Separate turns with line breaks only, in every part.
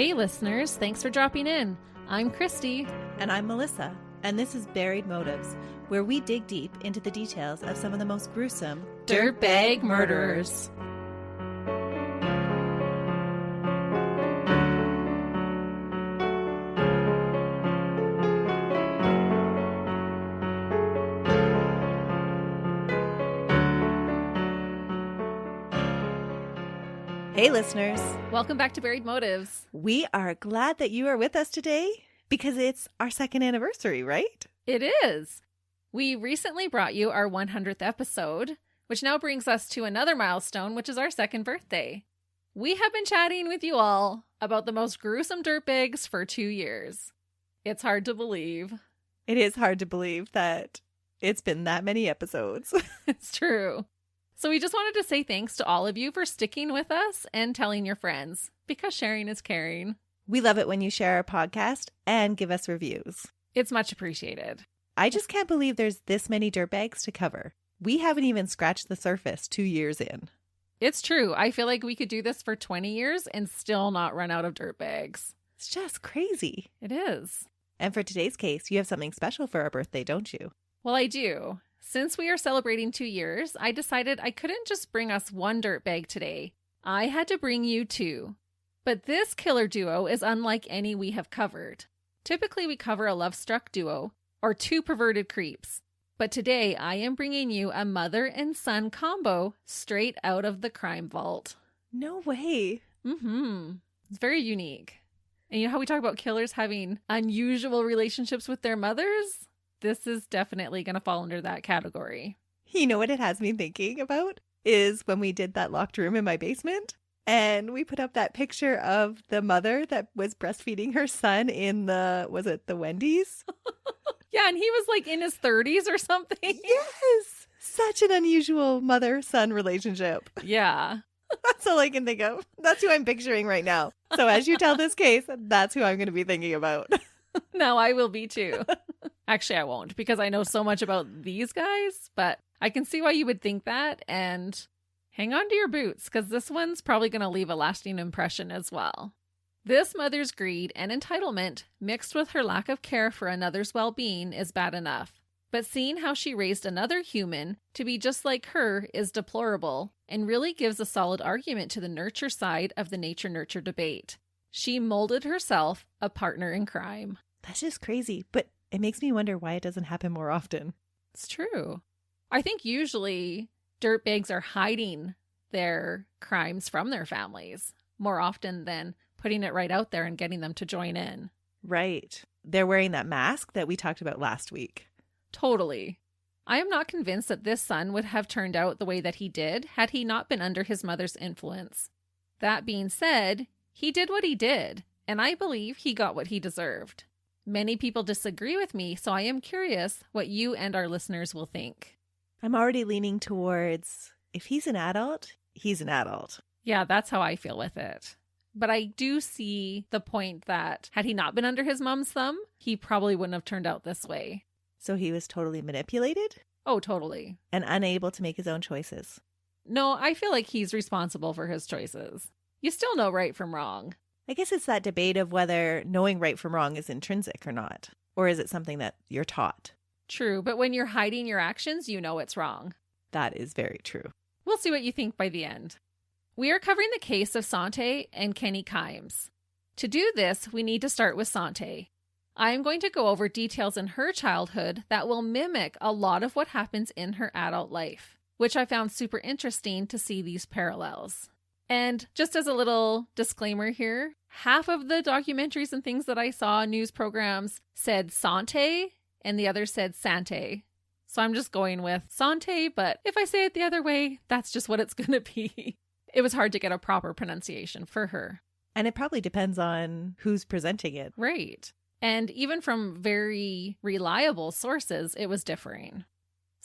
Hey listeners, thanks for dropping in. I'm Christy.
And I'm Melissa, and this is Buried Motives, where we dig deep into the details of some of the most gruesome
dirtbag murderers.
Hey listeners,
Welcome back to Buried Motives.
we are glad that you are with us today because it's our second anniversary, right?
It is. We recently brought you our 100th episode, which now brings us to another milestone, which is our second birthday. We have been chatting with you all about the most gruesome dirtbags for 2 years. It's hard to believe.
It is hard to believe that it's been that many episodes.
It's true. So we just wanted to say thanks to all of you for sticking with us and telling your friends, because sharing is caring.
We love it when you share our podcast and give us reviews.
It's much appreciated.
I just can't believe there's this many dirtbags to cover. We haven't even scratched the surface 2 years in.
It's true. I feel like we could do this for 20 years and still not run out of dirtbags.
It's just crazy.
It is.
And for today's case, you have something special for our birthday, don't you?
Well, I do. Since we are celebrating 2 years, I decided I couldn't just bring us one dirtbag today. I had to bring you two. But this killer duo is unlike any we have covered. Typically, we cover a love-struck duo or two perverted creeps. But today, I am bringing you a mother and son combo straight out of the crime vault.
No way.
It's very unique. And you know how we talk about killers having unusual relationships with their mothers? This is definitely going to fall under that category.
You know what it has me thinking about is when we did that locked room in my basement and we put up that picture of the mother that was breastfeeding her son in was it the Wendy's?
Yeah, and he was like in his 30s or something.
Yes. Such an unusual mother-son relationship.
Yeah.
That's all I can think of. That's who I'm picturing right now. So as you tell this case, that's who I'm going to be thinking about.
Now I will be too. Actually, I won't because I know so much about these guys, but I can see why you would think that, and hang on to your boots because this one's probably going to leave a lasting impression as well. This mother's greed and entitlement mixed with her lack of care for another's well-being is bad enough. But seeing how she raised another human to be just like her is deplorable and really gives a solid argument to the nurture side of the nature-nurture debate. She molded herself a partner in crime.
That's just crazy, but it makes me wonder why it doesn't happen more often.
It's true. I think usually dirtbags are hiding their crimes from their families more often than putting it right out there and getting them to join in.
Right. They're wearing that mask that we talked about last week.
Totally. I am not convinced that this son would have turned out the way that he did had he not been under his mother's influence. That being said, he did what he did, and I believe he got what he deserved. Many people disagree with me, so I am curious what you and our listeners will think.
I'm already leaning towards, if he's an adult, he's an adult.
Yeah, that's how I feel with it. But I do see the point that had he not been under his mom's thumb, he probably wouldn't have turned out this way.
So he was totally manipulated?
Oh, totally.
And unable to make his own choices.
No, I feel like he's responsible for his choices. You still know right from wrong.
I guess it's that debate of whether knowing right from wrong is intrinsic or not. Or is it something that you're taught?
True, but when you're hiding your actions, you know it's wrong.
That is very true.
We'll see what you think by the end. We are covering the case of Sante and Kenny Kimes. To do this, we need to start with Sante. I am going to go over details in her childhood that will mimic a lot of what happens in her adult life, which I found super interesting to see these parallels. And just as a little disclaimer here, half of the documentaries and things that I saw, news programs, said Sante and the other said Sante. So I'm just going with Sante, but if I say it the other way, that's just what it's going to be. It was hard to get a proper pronunciation for her.
And it probably depends on who's presenting it.
Right. And even from very reliable sources, it was differing.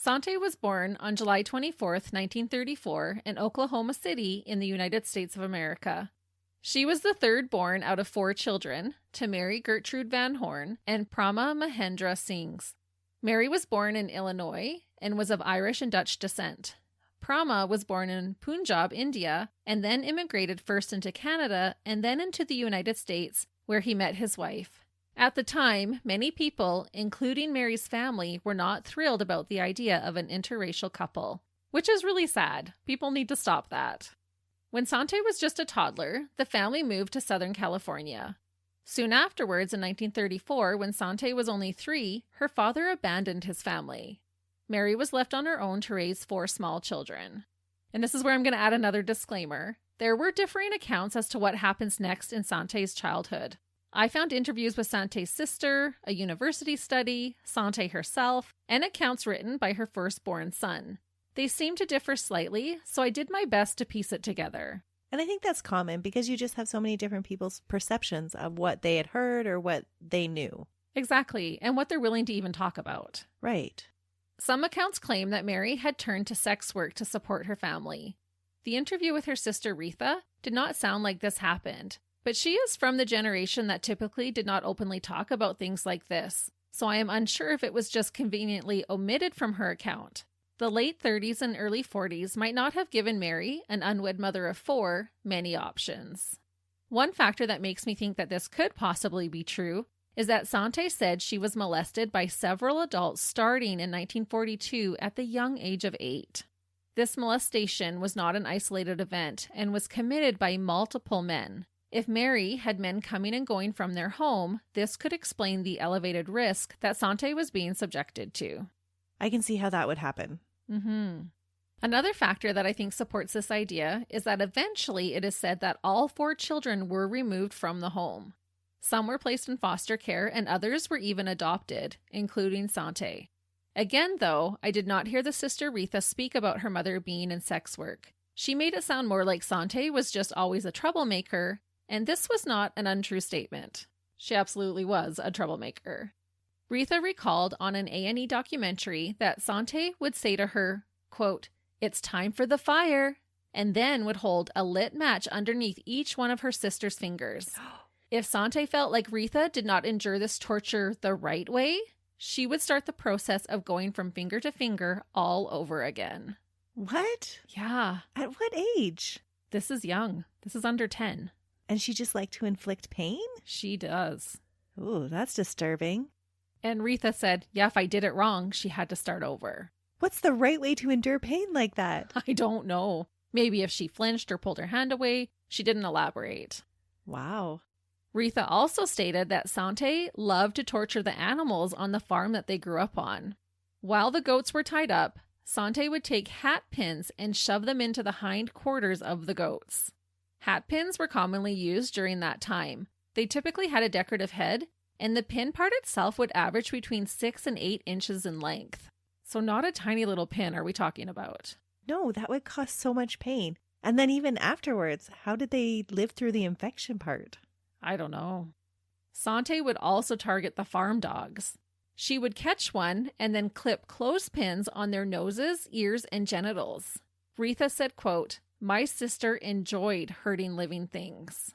Sante was born on July 24th, 1934 in Oklahoma City in the United States of America. She was the third born out of 4 children to Mary Gertrude Van Horn and Prama Mahendra Singhs. Mary was born in Illinois and was of Irish and Dutch descent. Prama was born in Punjab, India, and then immigrated first into Canada and then into the United States, where he met his wife. At the time, many people, including Mary's family, were not thrilled about the idea of an interracial couple, which is really sad. People need to stop that. When Sante was just a toddler, the family moved to Southern California. Soon afterwards, in 1934, when Sante was only 3, her father abandoned his family. Mary was left on her own to raise 4 small children. And this is where I'm going to add another disclaimer. There were differing accounts as to what happens next in Sante's childhood. I found interviews with Sante's sister, a university study, Sante herself, and accounts written by her firstborn son. They seem to differ slightly, so I did my best to piece it together.
And I think that's common because you just have so many different people's perceptions of what they had heard or what they knew.
Exactly, and what they're willing to even talk about.
Right.
Some accounts claim that Mary had turned to sex work to support her family. The interview with her sister Retha did not sound like this happened, but she is from the generation that typically did not openly talk about things like this, so I am unsure if it was just conveniently omitted from her account. The late 30s and early 40s might not have given Mary, an unwed mother of 4, many options. One factor that makes me think that this could possibly be true is that Sante said she was molested by several adults starting in 1942 at the young age of 8. This molestation was not an isolated event and was committed by multiple men. If Mary had men coming and going from their home, this could explain the elevated risk that Sante was being subjected to.
I can see how that would happen.
Another factor that I think supports this idea is that eventually it is said that all 4 children were removed from the home. Some were placed in foster care and others were even adopted, including Sante. Again, though, I did not hear the sister Retha speak about her mother being in sex work. She made it sound more like Sante was just always a troublemaker, and this was not an untrue statement. She absolutely was a troublemaker. Retha recalled on an A&E documentary that Sante would say to her, quote, "It's time for the fire," and then would hold a lit match underneath each one of her sister's fingers. If Sante felt like Retha did not endure this torture the right way, she would start the process of going from finger to finger all over again.
What?
Yeah.
At what age?
This is young. This is under 10.
And she just liked to inflict pain?
She does.
Ooh, that's disturbing.
And Retha said, yeah, if I did it wrong, she had to start over.
What's the right way to endure pain like that?
I don't know. Maybe if she flinched or pulled her hand away, she didn't elaborate.
Wow.
Retha also stated that Sante loved to torture the animals on the farm that they grew up on. While the goats were tied up, Sante would take hat pins and shove them into the hind quarters of the goats. Hat pins were commonly used during that time. They typically had a decorative head, and the pin part itself would average between 6 and 8 inches in length. So not a tiny little pin are we talking about.
No, that would cause so much pain. And then even afterwards, how did they live through the infection part?
I don't know. Sante would also target the farm dogs. She would catch one and then clip clothespins on their noses, ears, and genitals. Retha said, quote, "My sister enjoyed hurting living things."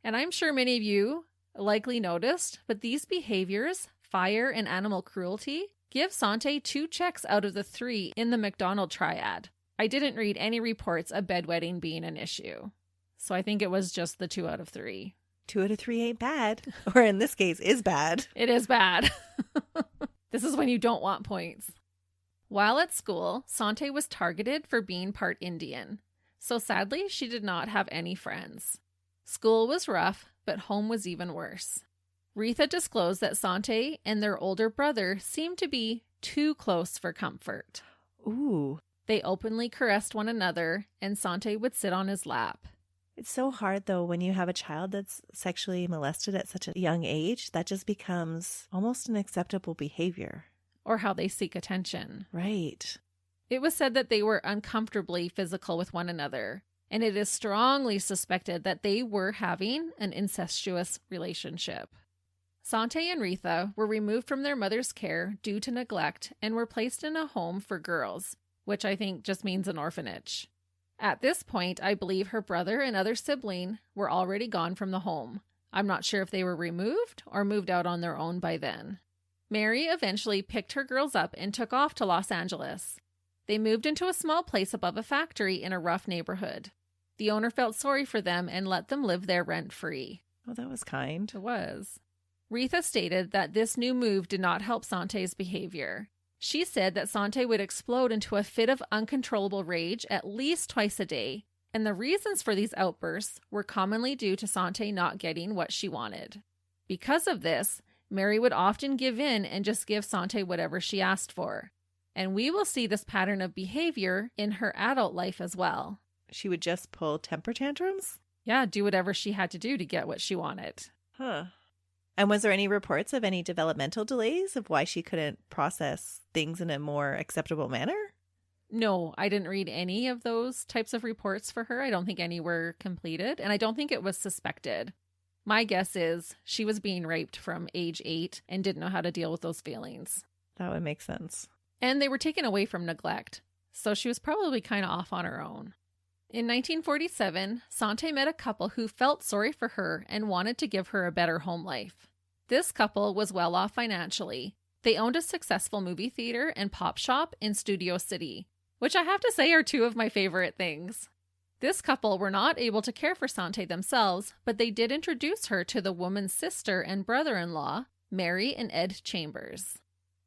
And I'm sure many of you likely noticed, but these behaviors, fire and animal cruelty, give Sante 2 checks out of the 3 in the McDonald triad. I didn't read any reports of bedwetting being an issue. So I think it was just the 2 out of 3.
2 out of 3 ain't bad. Or in this case, is bad.
It is bad. This is when you don't want points. While at school, Sante was targeted for being part Indian. So sadly, she did not have any friends. School was rough, but home was even worse. Retha disclosed that Sante and their older brother seemed to be too close for comfort.
Ooh.
They openly caressed one another, and Sante would sit on his lap.
It's so hard, though, when you have a child that's sexually molested at such a young age. That just becomes almost an acceptable behavior.
Or how they seek attention.
Right.
It was said that they were uncomfortably physical with one another, and it is strongly suspected that they were having an incestuous relationship. Sante and Retha were removed from their mother's care due to neglect and were placed in a home for girls, which I think just means an orphanage. At this point, I believe her brother and other sibling were already gone from the home. I'm not sure if they were removed or moved out on their own by then. Mary eventually picked her girls up and took off to Los Angeles. They moved into a small place above a factory in a rough neighborhood. The owner felt sorry for them and let them live there rent-free.
Oh, that was kind.
It was. Retha stated that this new move did not help Sante's behavior. She said that Sante would explode into a fit of uncontrollable rage at least twice a day, and the reasons for these outbursts were commonly due to Sante not getting what she wanted. Because of this, Mary would often give in and just give Sante whatever she asked for. And we will see this pattern of behavior in her adult life as well.
She would just pull temper tantrums?
Yeah, do whatever she had to do to get what she wanted.
Huh. And was there any reports of any developmental delays of why she couldn't process things in a more acceptable manner?
No, I didn't read any of those types of reports for her. I don't think any were completed, and I don't think it was suspected. My guess is she was being raped from age 8 and didn't know how to deal with those feelings.
That would make sense.
And they were taken away from neglect, so she was probably kind of off on her own. In 1947, Sante met a couple who felt sorry for her and wanted to give her a better home life. This couple was well off financially. They owned a successful movie theater and pop shop in Studio City, which I have to say are two of my favorite things. This couple were not able to care for Sante themselves, but they did introduce her to the woman's sister and brother-in-law, Mary and Ed Chambers.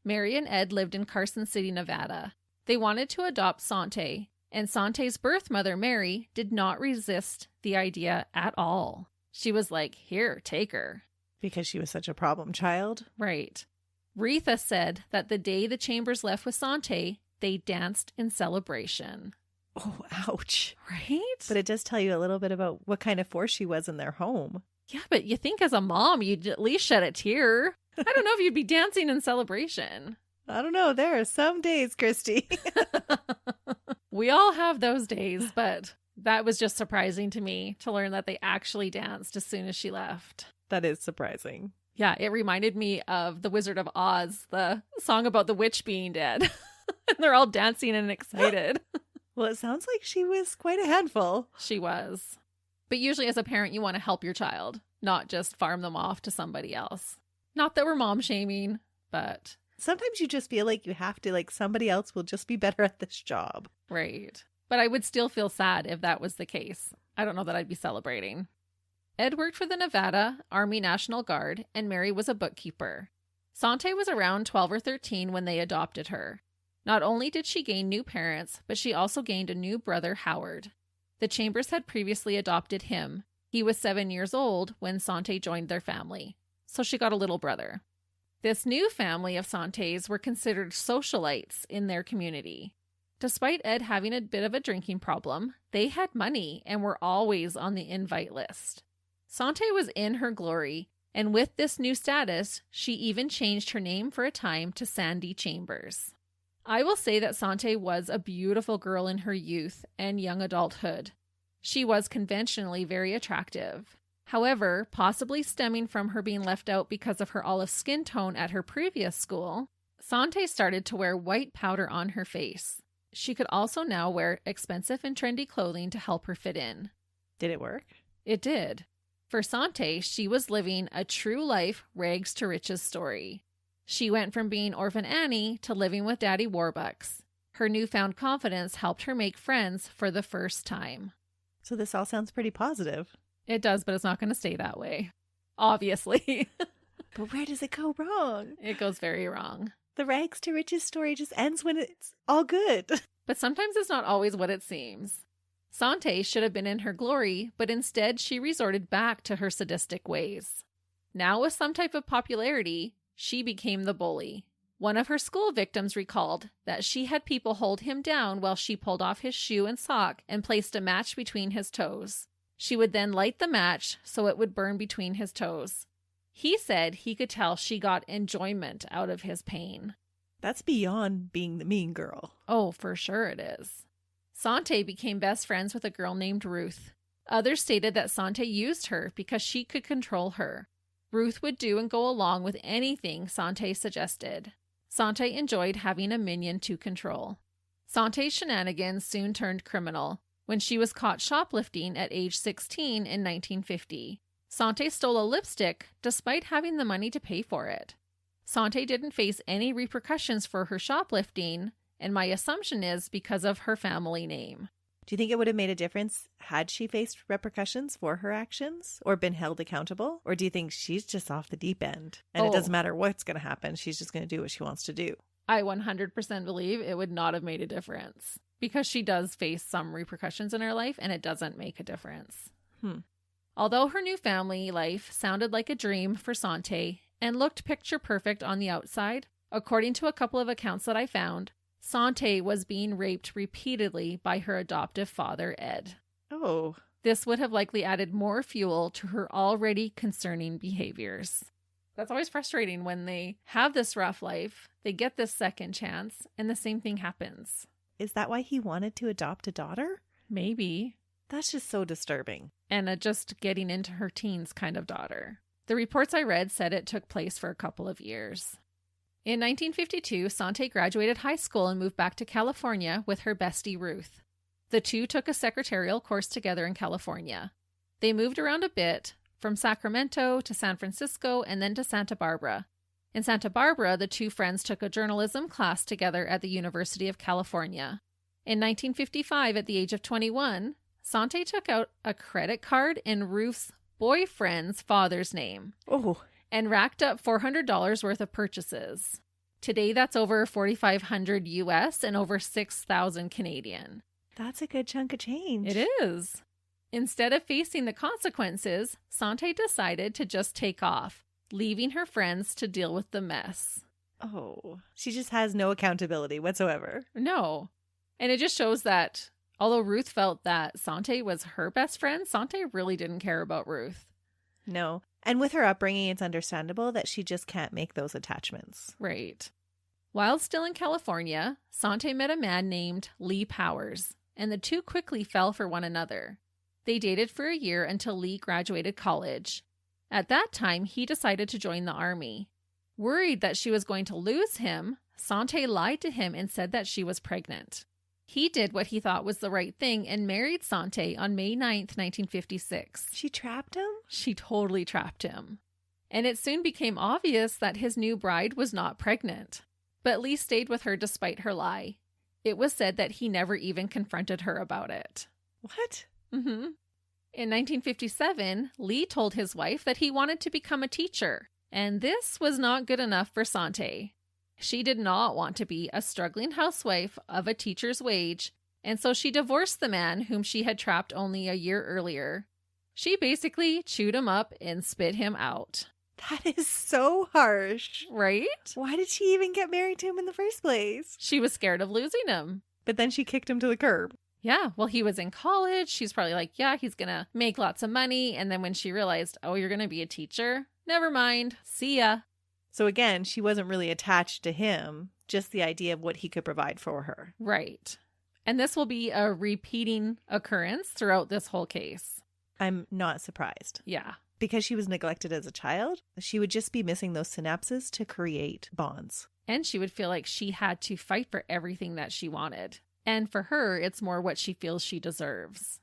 Mary and Ed lived in Carson City, Nevada. They wanted to adopt Sante, and Sante's birth mother, Mary, did not resist the idea at all. She was like, here, take her.
Because she was such a problem child?
Right. Retha said that the day the Chambers left with Sante, they danced in celebration.
Oh, ouch.
Right?
But it does tell you a little bit about what kind of force she was in their home.
Yeah, but you think as a mom, you'd at least shed a tear. I don't know if you'd be dancing in celebration.
I don't know. There are some days, Christy.
We all have those days, but that was just surprising to me to learn that they actually danced as soon as she left.
That is surprising.
Yeah, it reminded me of The Wizard of Oz, the song about the witch being dead. And they're all dancing and excited.
Well, it sounds like she was quite a handful.
She was. But usually as a parent, you want to help your child, not just farm them off to somebody else. Not that we're mom shaming, but...
Sometimes you just feel like you have to, like somebody else will just be better at this job.
Right. But I would still feel sad if that was the case. I don't know that I'd be celebrating. Ed worked for the Nevada Army National Guard, and Mary was a bookkeeper. Sante was around 12 or 13 when they adopted her. Not only did she gain new parents, but she also gained a new brother, Howard. The Chambers had previously adopted him. He was 7 years old when Sante joined their family. So she got a little brother. This new family of Santes were considered socialites in their community. Despite Ed having a bit of a drinking problem, they had money and were always on the invite list. Sante was in her glory, and with this new status, she even changed her name for a time to Sandy Chambers. I will say that Sante was a beautiful girl in her youth and young adulthood. She was conventionally very attractive. However, possibly stemming from her being left out because of her olive skin tone at her previous school, Sante started to wear white powder on her face. She could also now wear expensive and trendy clothing to help her fit in.
Did it work?
It did. For Sante, she was living a true life rags to riches story. She went from being Orphan Annie to living with Daddy Warbucks. Her newfound confidence helped her make friends for the first time.
So this all sounds pretty positive.
It does, but it's not going to stay that way. Obviously.
But where does it go wrong?
It goes very wrong.
The rags to riches story just ends when it's all good.
But sometimes it's not always what it seems. Sante should have been in her glory, but instead she resorted back to her sadistic ways. Now with some type of popularity, she became the bully. One of her school victims recalled that she had people hold him down while she pulled off his shoe and sock and placed a match between his toes. She would then light the match so it would burn between his toes. He said he could tell she got enjoyment out of his pain.
That's beyond being the mean girl.
Oh, for sure it is. Sante became best friends with a girl named Ruth. Others stated that Sante used her because she could control her. Ruth would do and go along with anything Sante suggested. Sante enjoyed having a minion to control. Sante's shenanigans soon turned criminal when she was caught shoplifting at age 16 in 1950. Sante stole a lipstick despite having the money to pay for it. Sante didn't face any repercussions for her shoplifting, And my assumption is because of her family name.
Do you think it would have made a difference had she faced repercussions for her actions or been held accountable? Or do you think she's just off the deep end and it doesn't matter what's going to happen? She's just going to do what she wants to do.
I 100% believe it would not have made a difference because she does face some repercussions in her life and it doesn't make a difference. Although her new family life sounded like a dream for Sante and looked picture perfect on the outside, according to a couple of accounts that I found, Sante was being raped repeatedly by her adoptive father, Ed.
Oh.
This would have likely added more fuel to her already concerning behaviors. That's always frustrating when they have this rough life, they get this second chance, and the same thing happens.
Is that why he wanted to adopt a daughter?
Maybe.
That's just so disturbing.
And a just getting into her teens kind of daughter. The reports I read said it took place for a couple of years. In 1952, Sante graduated high school and moved back to California with her bestie Ruth. The two took a secretarial course together in California. They moved around a bit, from Sacramento to San Francisco and then to Santa Barbara. In Santa Barbara, the two friends took a journalism class together at the University of California. In 1955, at the age of 21, Sante took out a credit card in Ruth's boyfriend's father's name.
Oh.
And racked up $400 worth of purchases. Today, that's over $4,500 US and over 6,000 Canadian.
That's a good chunk of change.
It is. Instead of facing the consequences, Sante decided to just take off, leaving her friends to deal with the mess.
Oh, she just has no accountability whatsoever.
No. And it just shows that although Ruth felt that Sante was her best friend, Sante really didn't care about Ruth.
No. And with her upbringing, it's understandable that she just can't make those attachments.
Right. While still in California, Sante met a man named Lee Powers, and the two quickly fell for one another. They dated for a year until Lee graduated college. At that time, he decided to join the army. Worried that she was going to lose him, Sante lied to him and said that she was pregnant. He did what he thought was the right thing and married Sante on May 9th, 1956.
She trapped him?
She totally trapped him. And it soon became obvious that his new bride was not pregnant. But Lee stayed with her despite her lie. It was said that he never even confronted her about it.
What?
Mm-hmm. In 1957, Lee told his wife that he wanted to become a teacher. And this was not good enough for Sante. She did not want to be a struggling housewife of a teacher's wage, and so she divorced the man whom she had trapped only a year earlier. She basically chewed him up and spit him out.
That is so harsh.
Right?
Why did she even get married to him in the first place?
She was scared of losing him.
But then she kicked him to the curb.
Yeah, well, he was in college. She's probably like, yeah, he's going to make lots of money. And then when she realized, oh, you're going to be a teacher? Never mind. See ya.
So again, she wasn't really attached to him, just the idea of what he could provide for her.
Right. And this will be a repeating occurrence throughout this whole case.
I'm not surprised.
Yeah.
Because she was neglected as a child, she would just be missing those synapses to create bonds.
And she would feel like she had to fight for everything that she wanted. And for her, it's more what she feels she deserves.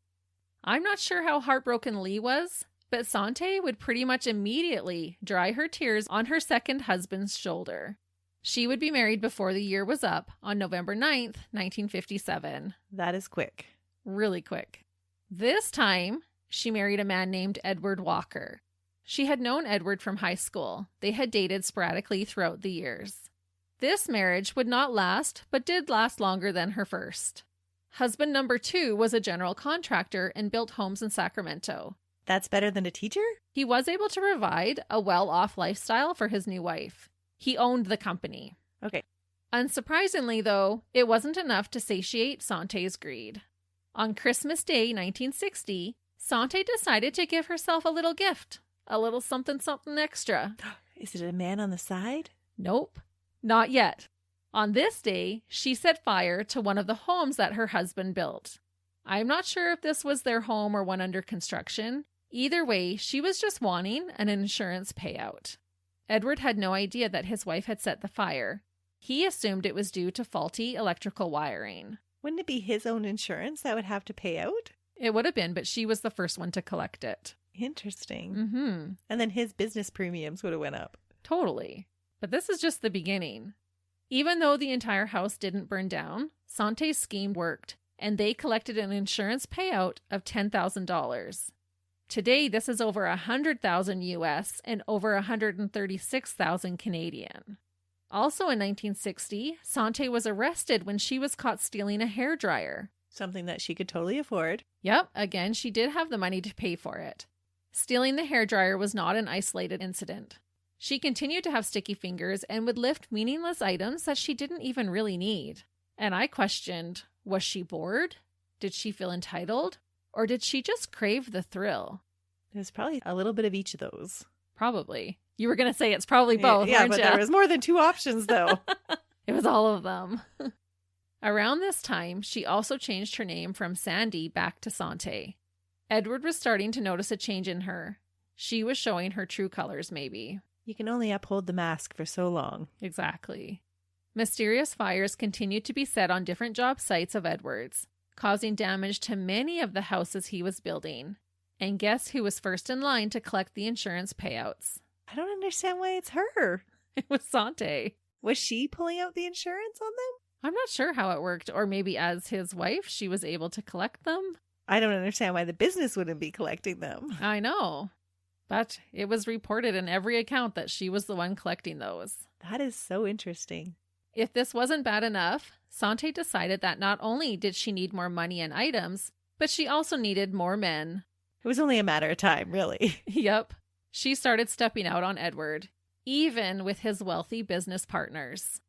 I'm not sure how heartbroken Lee was, but Sante would pretty much immediately dry her tears on her second husband's shoulder. She would be married before the year was up on November 9th, 1957.
That is quick.
Really quick. This time, she married a man named Edward Walker. She had known Edward from high school. They had dated sporadically throughout the years. This marriage would not last, but did last longer than her first. Husband number 2 was a general contractor and built homes in Sacramento.
That's better than a teacher?
He was able to provide a well-off lifestyle for his new wife. He owned the company.
Okay.
Unsurprisingly, though, it wasn't enough to satiate Sante's greed. On Christmas Day, 1960, Sante decided to give herself a little gift. A little something extra.
Is it a man on the side?
Nope. Not yet. On this day, she set fire to one of the homes that her husband built. I'm not sure if this was their home or one under construction. Either way, she was just wanting an insurance payout. Edward had no idea that his wife had set the fire. He assumed it was due to faulty electrical wiring.
Wouldn't it be his own insurance that would have to pay out?
It would have been, but she was the first one to collect it.
Interesting.
Mm-hmm.
And then his business premiums would have went up.
Totally. But this is just the beginning. Even though the entire house didn't burn down, Sante's scheme worked, and they collected an insurance payout of $10,000. Today, this is over $100,000 US and over $136,000 Canadian. Also in 1960, Sante was arrested when she was caught stealing a hairdryer.
Something that she could totally afford.
Yep, again, she did have the money to pay for it. Stealing the hairdryer was not an isolated incident. She continued to have sticky fingers and would lift meaningless items that she didn't even really need. And I questioned, was she bored? Did she feel entitled? Or did she just crave the thrill?
There's probably a little bit of each of those.
Probably. You were going to say it's probably both,
yeah,
weren't
but
ya?
there was more than two options, though.
It was all of them. Around this time, she also changed her name from Sandy back to Sante. Edward was starting to notice a change in her. She was showing her true colors, maybe.
You can only uphold the mask for so long.
Exactly. Mysterious fires continued to be set on different job sites of Edward's, causing damage to many of the houses he was building. And guess who was first in line to collect the insurance payouts?
I don't understand why it's her.
It was Sante.
Was she pulling out the insurance on them?
I'm not sure how it worked, or maybe as his wife, she was able to collect them.
I don't understand why the business wouldn't be collecting them.
I know. But it was reported in every account that she was the one collecting those.
That is so interesting.
If this wasn't bad enough, Sante decided that not only did she need more money and items, but she also needed more men.
It was only a matter of time, really.
Yep. She started stepping out on Edward, even with his wealthy business partners.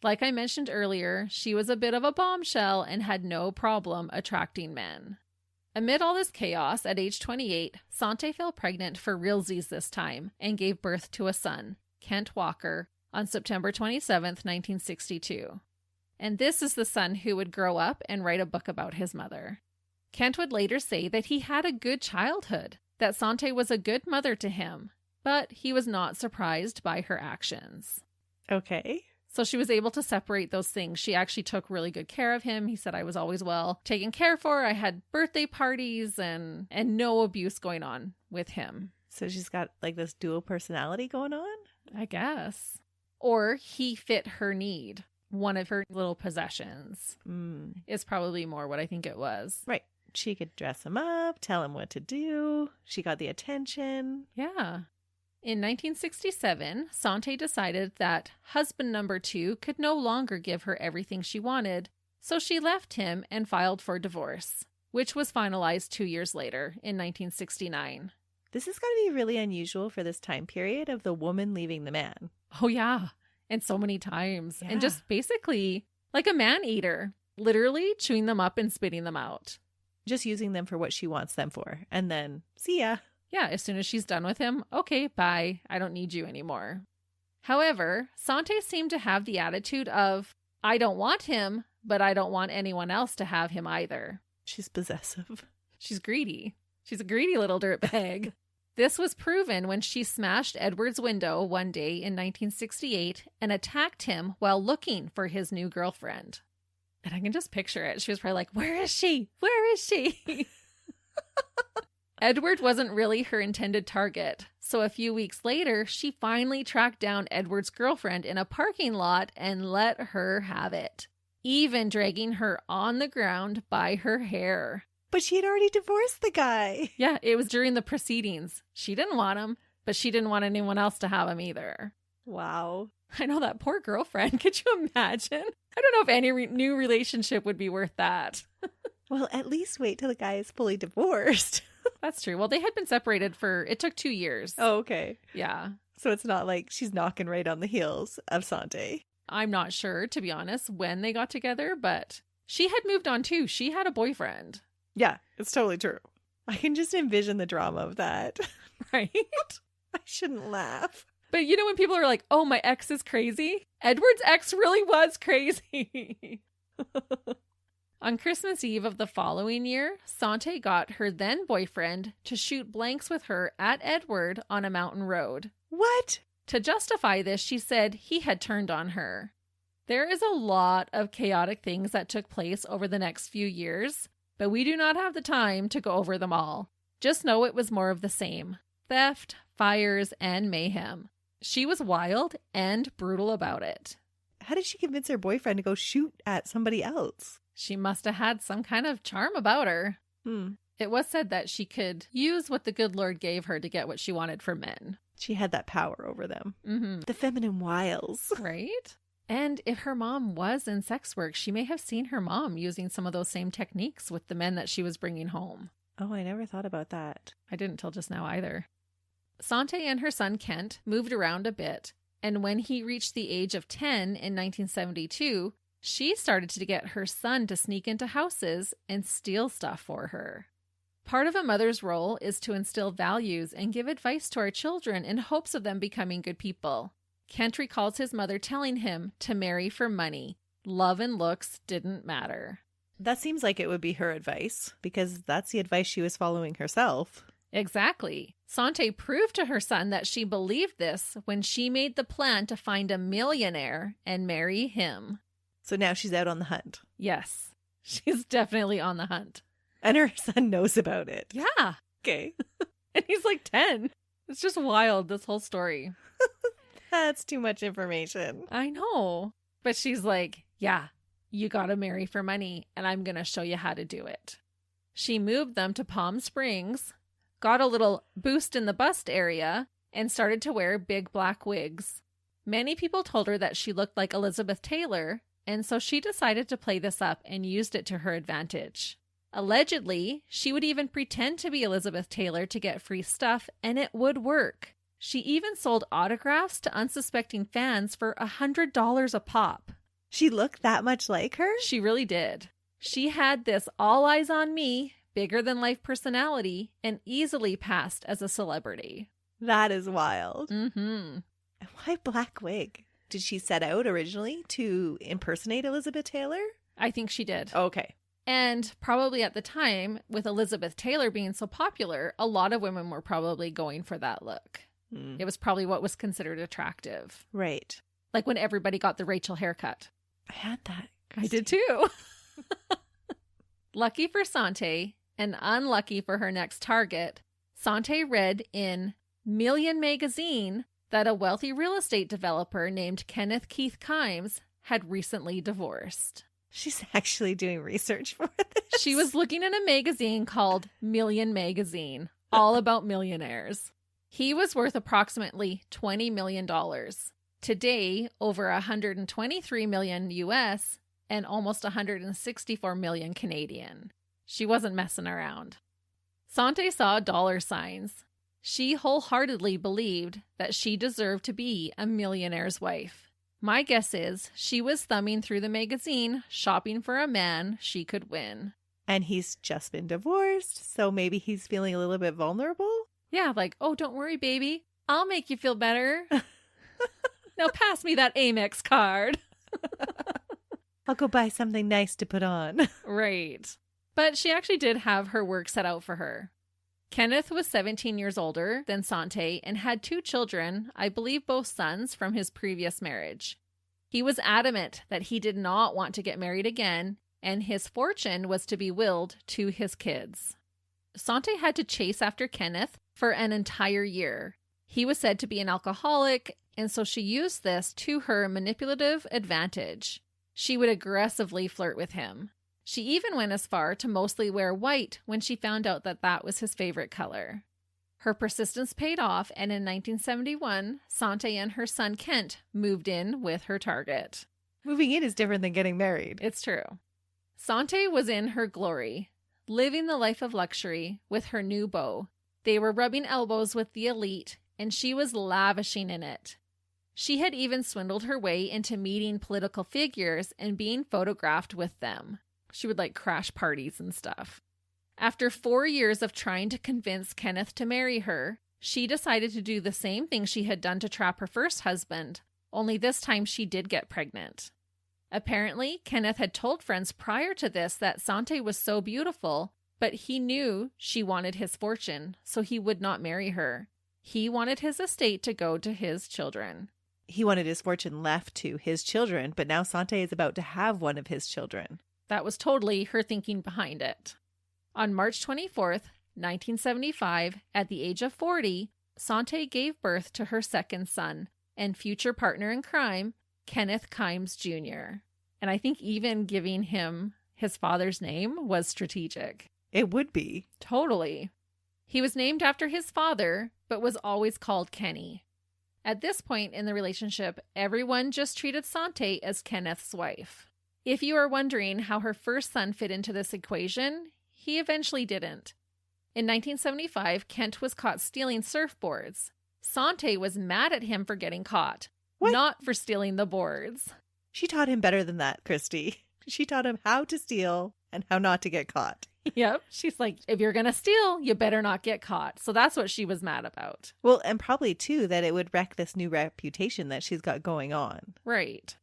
Like I mentioned earlier, she was a bit of a bombshell and had no problem attracting men. Amid all this chaos, at age 28, Sante fell pregnant for realsies this time and gave birth to a son, Kent Walker, on September 27th, 1962. And this is the son who would grow up and write a book about his mother. Kent would later say that he had a good childhood, that Sante was a good mother to him, but he was not surprised by her actions.
Okay.
So she was able to separate those things. She actually took really good care of him. He said, I was always well taken care for. I had birthday parties and no abuse going on with him.
So she's got like this dual personality going on?
I guess. Or he fit her need. One of her little possessions is probably more what I think it was.
Right. She could dress him up, tell him what to do. She got the attention.
Yeah. In 1967, Sante decided that husband number 2 could no longer give her everything she wanted, so she left him and filed for divorce, which was finalized 2 years later in 1969.
This is going to be really unusual for this time period of the woman leaving the man.
Oh, yeah. And so many times.
Yeah.
And just basically like a man-eater, literally chewing them up and spitting them out.
Just using them for what she wants them for. And then, see ya.
Yeah, as soon as she's done with him, okay, bye. I don't need you anymore. However, Sante seemed to have the attitude of, I don't want him, but I don't want anyone else to have him either.
She's possessive.
She's greedy. She's a greedy little dirtbag. This was proven when she smashed Edward's window one day in 1968 and attacked him while looking for his new girlfriend. And I can just picture it. She was probably like, where is she? Where is she? Edward wasn't really her intended target. So a few weeks later, she finally tracked down Edward's girlfriend in a parking lot and let her have it, even dragging her on the ground by her hair.
But she had already divorced the guy.
Yeah, it was during the proceedings. She didn't want him, but she didn't want anyone else to have him either.
Wow.
I know, that poor girlfriend. Could you imagine? I don't know if any new relationship would be worth that.
Well, at least wait till the guy is fully divorced.
That's true. Well, they had been separated it took 2 years.
Oh, okay.
Yeah.
So it's not like she's knocking right on the heels of Sante.
I'm not sure, to be honest, when they got together, but she had moved on too. She had a boyfriend.
Yeah, it's totally true. I can just envision the drama of that.
Right?
I shouldn't laugh.
But you know when people are like, oh, my ex is crazy? Edward's ex really was crazy. On Christmas Eve of the following year, Sante got her then boyfriend to shoot blanks with her at Edward on a mountain road.
What?
To justify this, she said he had turned on her. There is a lot of chaotic things that took place over the next few years, but we do not have the time to go over them all. Just know it was more of the same. Theft, fires, and mayhem. She was wild and brutal about it.
how did she convince her boyfriend to go shoot at somebody else?
She must have had some kind of charm about her.
Hmm.
It was said that she could use what the good Lord gave her to get what she wanted for men.
She had that power over them.
Mm-hmm.
The feminine wiles.
Right? And if her mom was in sex work, she may have seen her mom using some of those same techniques with the men that she was bringing home.
Oh, I never thought about that.
I didn't till just now either. Sante and her son Kent moved around a bit, and when he reached the age of 10 in 1972, she started to get her son to sneak into houses and steal stuff for her. Part of a mother's role is to instill values and give advice to our children in hopes of them becoming good people. Kent recalls his mother telling him to marry for money. Love and looks didn't matter.
That seems like it would be her advice, because that's the advice she was following herself.
Exactly. Sante proved to her son that she believed this when she made the plan to find a millionaire and marry him.
So now she's out on the hunt.
Yes, she's definitely on the hunt.
And her son knows about it.
Yeah.
Okay.
And he's like 10. It's just wild, this whole story.
That's too much information.
I know. But she's like, yeah, you gotta marry for money, and I'm gonna show you how to do it. She moved them to Palm Springs, got a little boost in the bust area, and started to wear big black wigs. Many people told her that she looked like Elizabeth Taylor, and so she decided to play this up and used it to her advantage. Allegedly, she would even pretend to be Elizabeth Taylor to get free stuff, and it would work. She even sold autographs to unsuspecting fans for $100 a pop.
She looked that much like her?
She really did. She had this all eyes on me, bigger than life personality, and easily passed as a celebrity.
That is wild.
Mm-hmm.
And why black wig? Did she set out originally to impersonate Elizabeth Taylor?
I think she did.
Okay.
And probably at the time, with Elizabeth Taylor being so popular, a lot of women were probably going for that look. It was probably what was considered attractive.
Right.
Like when everybody got the Rachel haircut.
I had that.
I did too. Lucky for Sante and unlucky for her next target, Sante read in Million magazine that a wealthy real estate developer named Kenneth Keith Kimes had recently divorced.
She's actually doing research for this.
She was looking in a magazine called Million Magazine, all about millionaires. He was worth approximately $20 million. Today, over 123 million US and almost 164 million Canadian. She wasn't messing around. Sante saw dollar signs. She wholeheartedly believed that she deserved to be a millionaire's wife. My guess is she was thumbing through the magazine, shopping for a man she could win.
And he's just been divorced, so maybe he's feeling a little bit vulnerable?
Yeah, like, oh, don't worry, baby. I'll make you feel better. Now pass me that Amex card.
I'll go buy something nice to put on.
Right. But she actually did have her work set out for her. Kenneth was 17 years older than Sante and had 2 children, I believe both sons, from his previous marriage. He was adamant that he did not want to get married again, and his fortune was to be willed to his kids. Sante had to chase after Kenneth for an entire year. He was said to be an alcoholic, and so she used this to her manipulative advantage. She would aggressively flirt with him. She even went as far to mostly wear white when she found out that that was his favorite color. Her persistence paid off, and in 1971, Sante and her son Kent moved in with her target.
Moving in is different than getting married.
It's true. Sante was in her glory, living the life of luxury with her new beau. They were rubbing elbows with the elite, and she was lavishing in it. She had even swindled her way into meeting political figures and being photographed with them. She would crash parties and stuff. After 4 years of trying to convince Kenneth to marry her, she decided to do the same thing she had done to trap her first husband, only this time she did get pregnant. Apparently, Kenneth had told friends prior to this that Sante was so beautiful, but he knew she wanted his fortune, so he would not marry her. He wanted his estate to go to his children.
He wanted his fortune left to his children, but now Sante is about to have one of his children.
That was totally her thinking behind it. On March 24th, 1975, at the age of 40, Sante gave birth to her second son and future partner in crime, Kenneth Kimes Jr. And I think even giving him his father's name was strategic.
It would be.
Totally. He was named after his father, but was always called Kenny. At this point in the relationship, everyone just treated Sante as Kenneth's wife. If you are wondering how her first son fit into this equation, he eventually didn't. In 1975, Kent was caught stealing surfboards. Sante was mad at him for getting caught, not for stealing the boards.
She taught him better than that, Christy. She taught him how to steal and how not to get caught.
Yep. She's like, if you're going to steal, you better not get caught. So that's what she was mad about.
Well, and probably, too, that it would wreck this new reputation that she's got going on.
Right.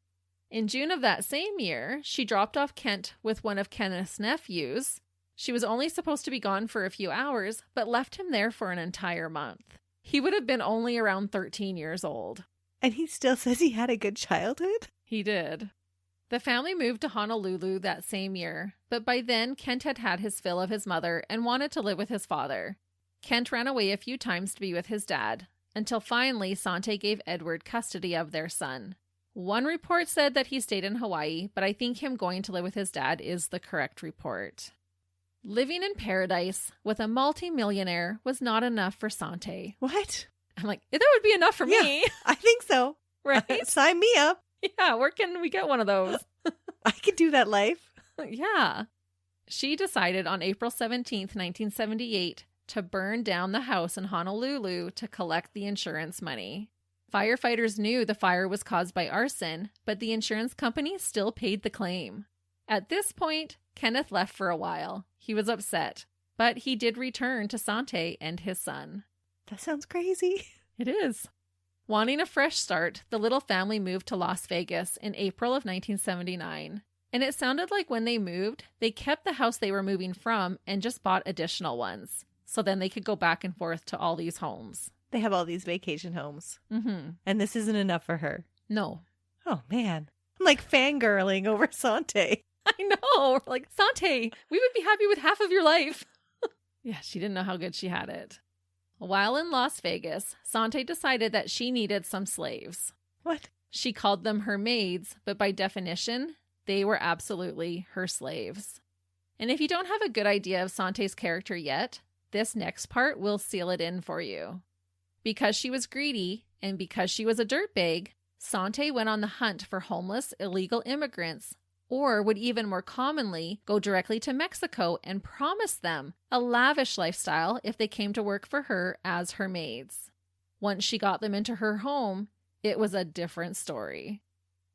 In June of that same year, she dropped off Kent with one of Kenneth's nephews. She was only supposed to be gone for a few hours, but left him there for an entire month. He would have been only around 13 years old.
And he still says he had a good childhood?
He did. The family moved to Honolulu that same year, but by then Kent had had his fill of his mother and wanted to live with his father. Kent ran away a few times to be with his dad, until finally Sante gave Edward custody of their son. One report said that he stayed in Hawaii, but I think him going to live with his dad is the correct report. Living in paradise with a multi-millionaire was not enough for Sante.
What?
I'm like, that would be enough for me.
I think so.
Right?
Sign me up.
Yeah, where can we get one of those?
I could do that life.
Yeah. She decided on April 17th, 1978, to burn down the house in Honolulu to collect the insurance money. Firefighters knew the fire was caused by arson, but the insurance company still paid the claim. At this point, Kenneth left for a while. He was upset, but he did return to Sante and his son.
That sounds crazy.
It is. Wanting a fresh start, the little family moved to Las Vegas in April of 1979. And it sounded like when they moved, they kept the house they were moving from and just bought additional ones. So then they could go back and forth to all these homes.
They have all these vacation homes.
Mm-hmm.
And this isn't enough for her.
No.
Oh, man. I'm like fangirling over Sante.
I know. We're like, Sante, we would be happy with half of your life. Yeah, she didn't know how good she had it. While in Las Vegas, Sante decided that she needed some slaves.
What?
She called them her maids, but by definition, they were absolutely her slaves. And if you don't have a good idea of Sante's character yet, this next part will seal it in for you. Because she was greedy, and because she was a dirtbag, Sante went on the hunt for homeless illegal immigrants, or would even more commonly go directly to Mexico and promise them a lavish lifestyle if they came to work for her as her maids. Once she got them into her home, it was a different story.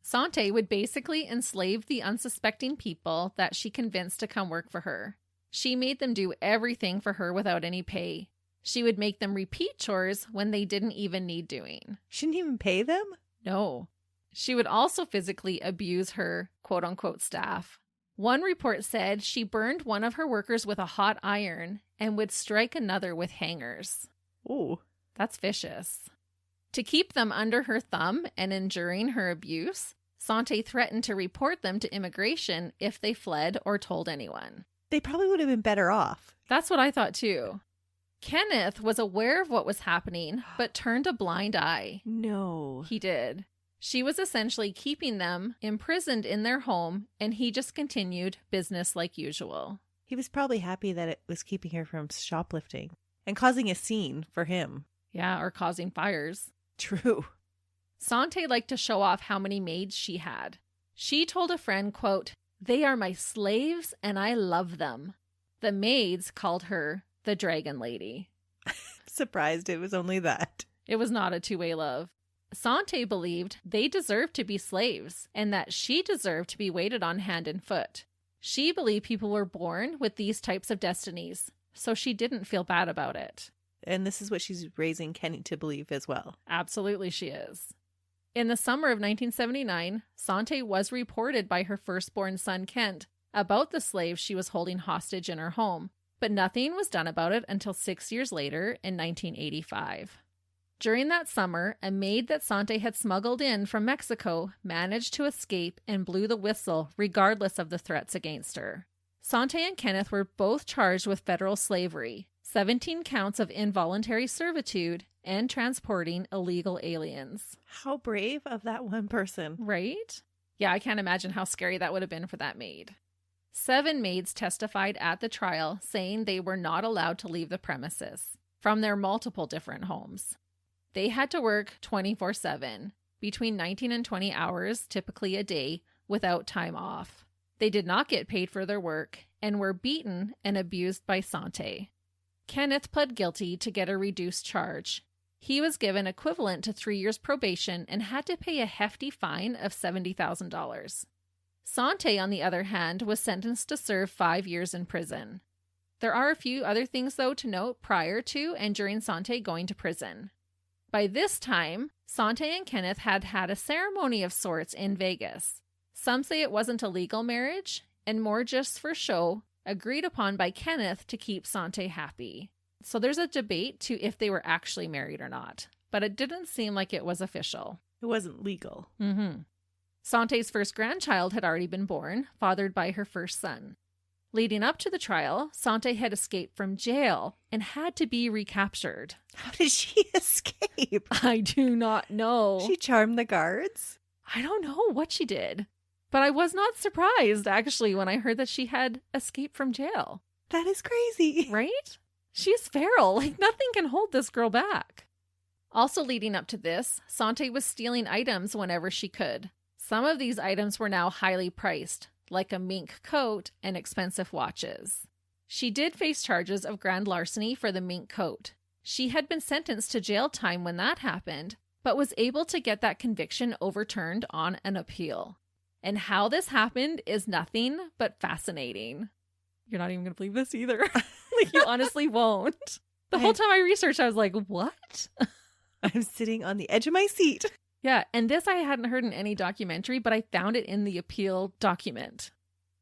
Sante would basically enslave the unsuspecting people that she convinced to come work for her. She made them do everything for her without any pay. She would make them repeat chores when they didn't even need doing.
She didn't even pay them?
No. She would also physically abuse her quote-unquote staff. One report said she burned one of her workers with a hot iron and would strike another with hangers.
Ooh.
That's vicious. To keep them under her thumb and enduring her abuse, Sante threatened to report them to immigration if they fled or told anyone.
They probably would have been better off.
That's what I thought too. Kenneth was aware of what was happening, but turned a blind eye.
No.
He did. She was essentially keeping them imprisoned in their home, and he just continued business like usual.
He was probably happy that it was keeping her from shoplifting and causing a scene for him.
Yeah, or causing fires.
True.
Sante liked to show off how many maids she had. She told a friend, quote, "They are my slaves and I love them." The maids called her the Dragon Lady.
Surprised it was only that.
It was not a two-way love. Sante believed they deserved to be slaves and that she deserved to be waited on hand and foot. She believed people were born with these types of destinies, so she didn't feel bad about it.
And this is what she's raising Kenny to believe as well.
Absolutely she is. In the summer of 1979, Sante was reported by her firstborn son Kent about the slaves she was holding hostage in her home, but nothing was done about it until 6 years later in 1985. During that summer, a maid that Sante had smuggled in from Mexico managed to escape and blew the whistle regardless of the threats against her. Sante and Kenneth were both charged with federal slavery, 17 counts of involuntary servitude, and transporting illegal aliens.
How brave of that one person.
Right? Yeah, I can't imagine how scary that would have been for that maid. 7 maids testified at the trial saying they were not allowed to leave the premises from their multiple different homes. They had to work 24/7, between 19 and 20 hours, typically a day, without time off. They did not get paid for their work and were beaten and abused by Sante. Kenneth pled guilty to get a reduced charge. He was given equivalent to 3 years probation and had to pay a hefty fine of $70,000. Sante, on the other hand, was sentenced to serve 5 years in prison. There are a few other things, though, to note prior to and during Sante going to prison. By this time, Sante and Kenneth had had a ceremony of sorts in Vegas. Some say it wasn't a legal marriage, and more just for show, agreed upon by Kenneth to keep Sante happy. So there's a debate to if they were actually married or not, but it didn't seem like it was official.
It wasn't legal.
Sante's first grandchild had already been born, fathered by her first son. Leading up to the trial, Sante had escaped from jail and had to be recaptured.
How did she escape?
I do not know.
She charmed the guards?
I don't know what she did, but I was not surprised, actually, when I heard that she had escaped from jail.
That is crazy.
Right? She's feral. Like, nothing can hold this girl back. Also leading up to this, Sante was stealing items whenever she could. Some of these items were now highly priced, like a mink coat and expensive watches. She did face charges of grand larceny for the mink coat. She had been sentenced to jail time when that happened, but was able to get that conviction overturned on an appeal. And how this happened is nothing but fascinating. You're not even going to believe this either. Like, you honestly won't. The whole time I researched, I was like, what?
I'm sitting on the edge of my seat.
Yeah, and this I hadn't heard in any documentary, but I found it in the appeal document.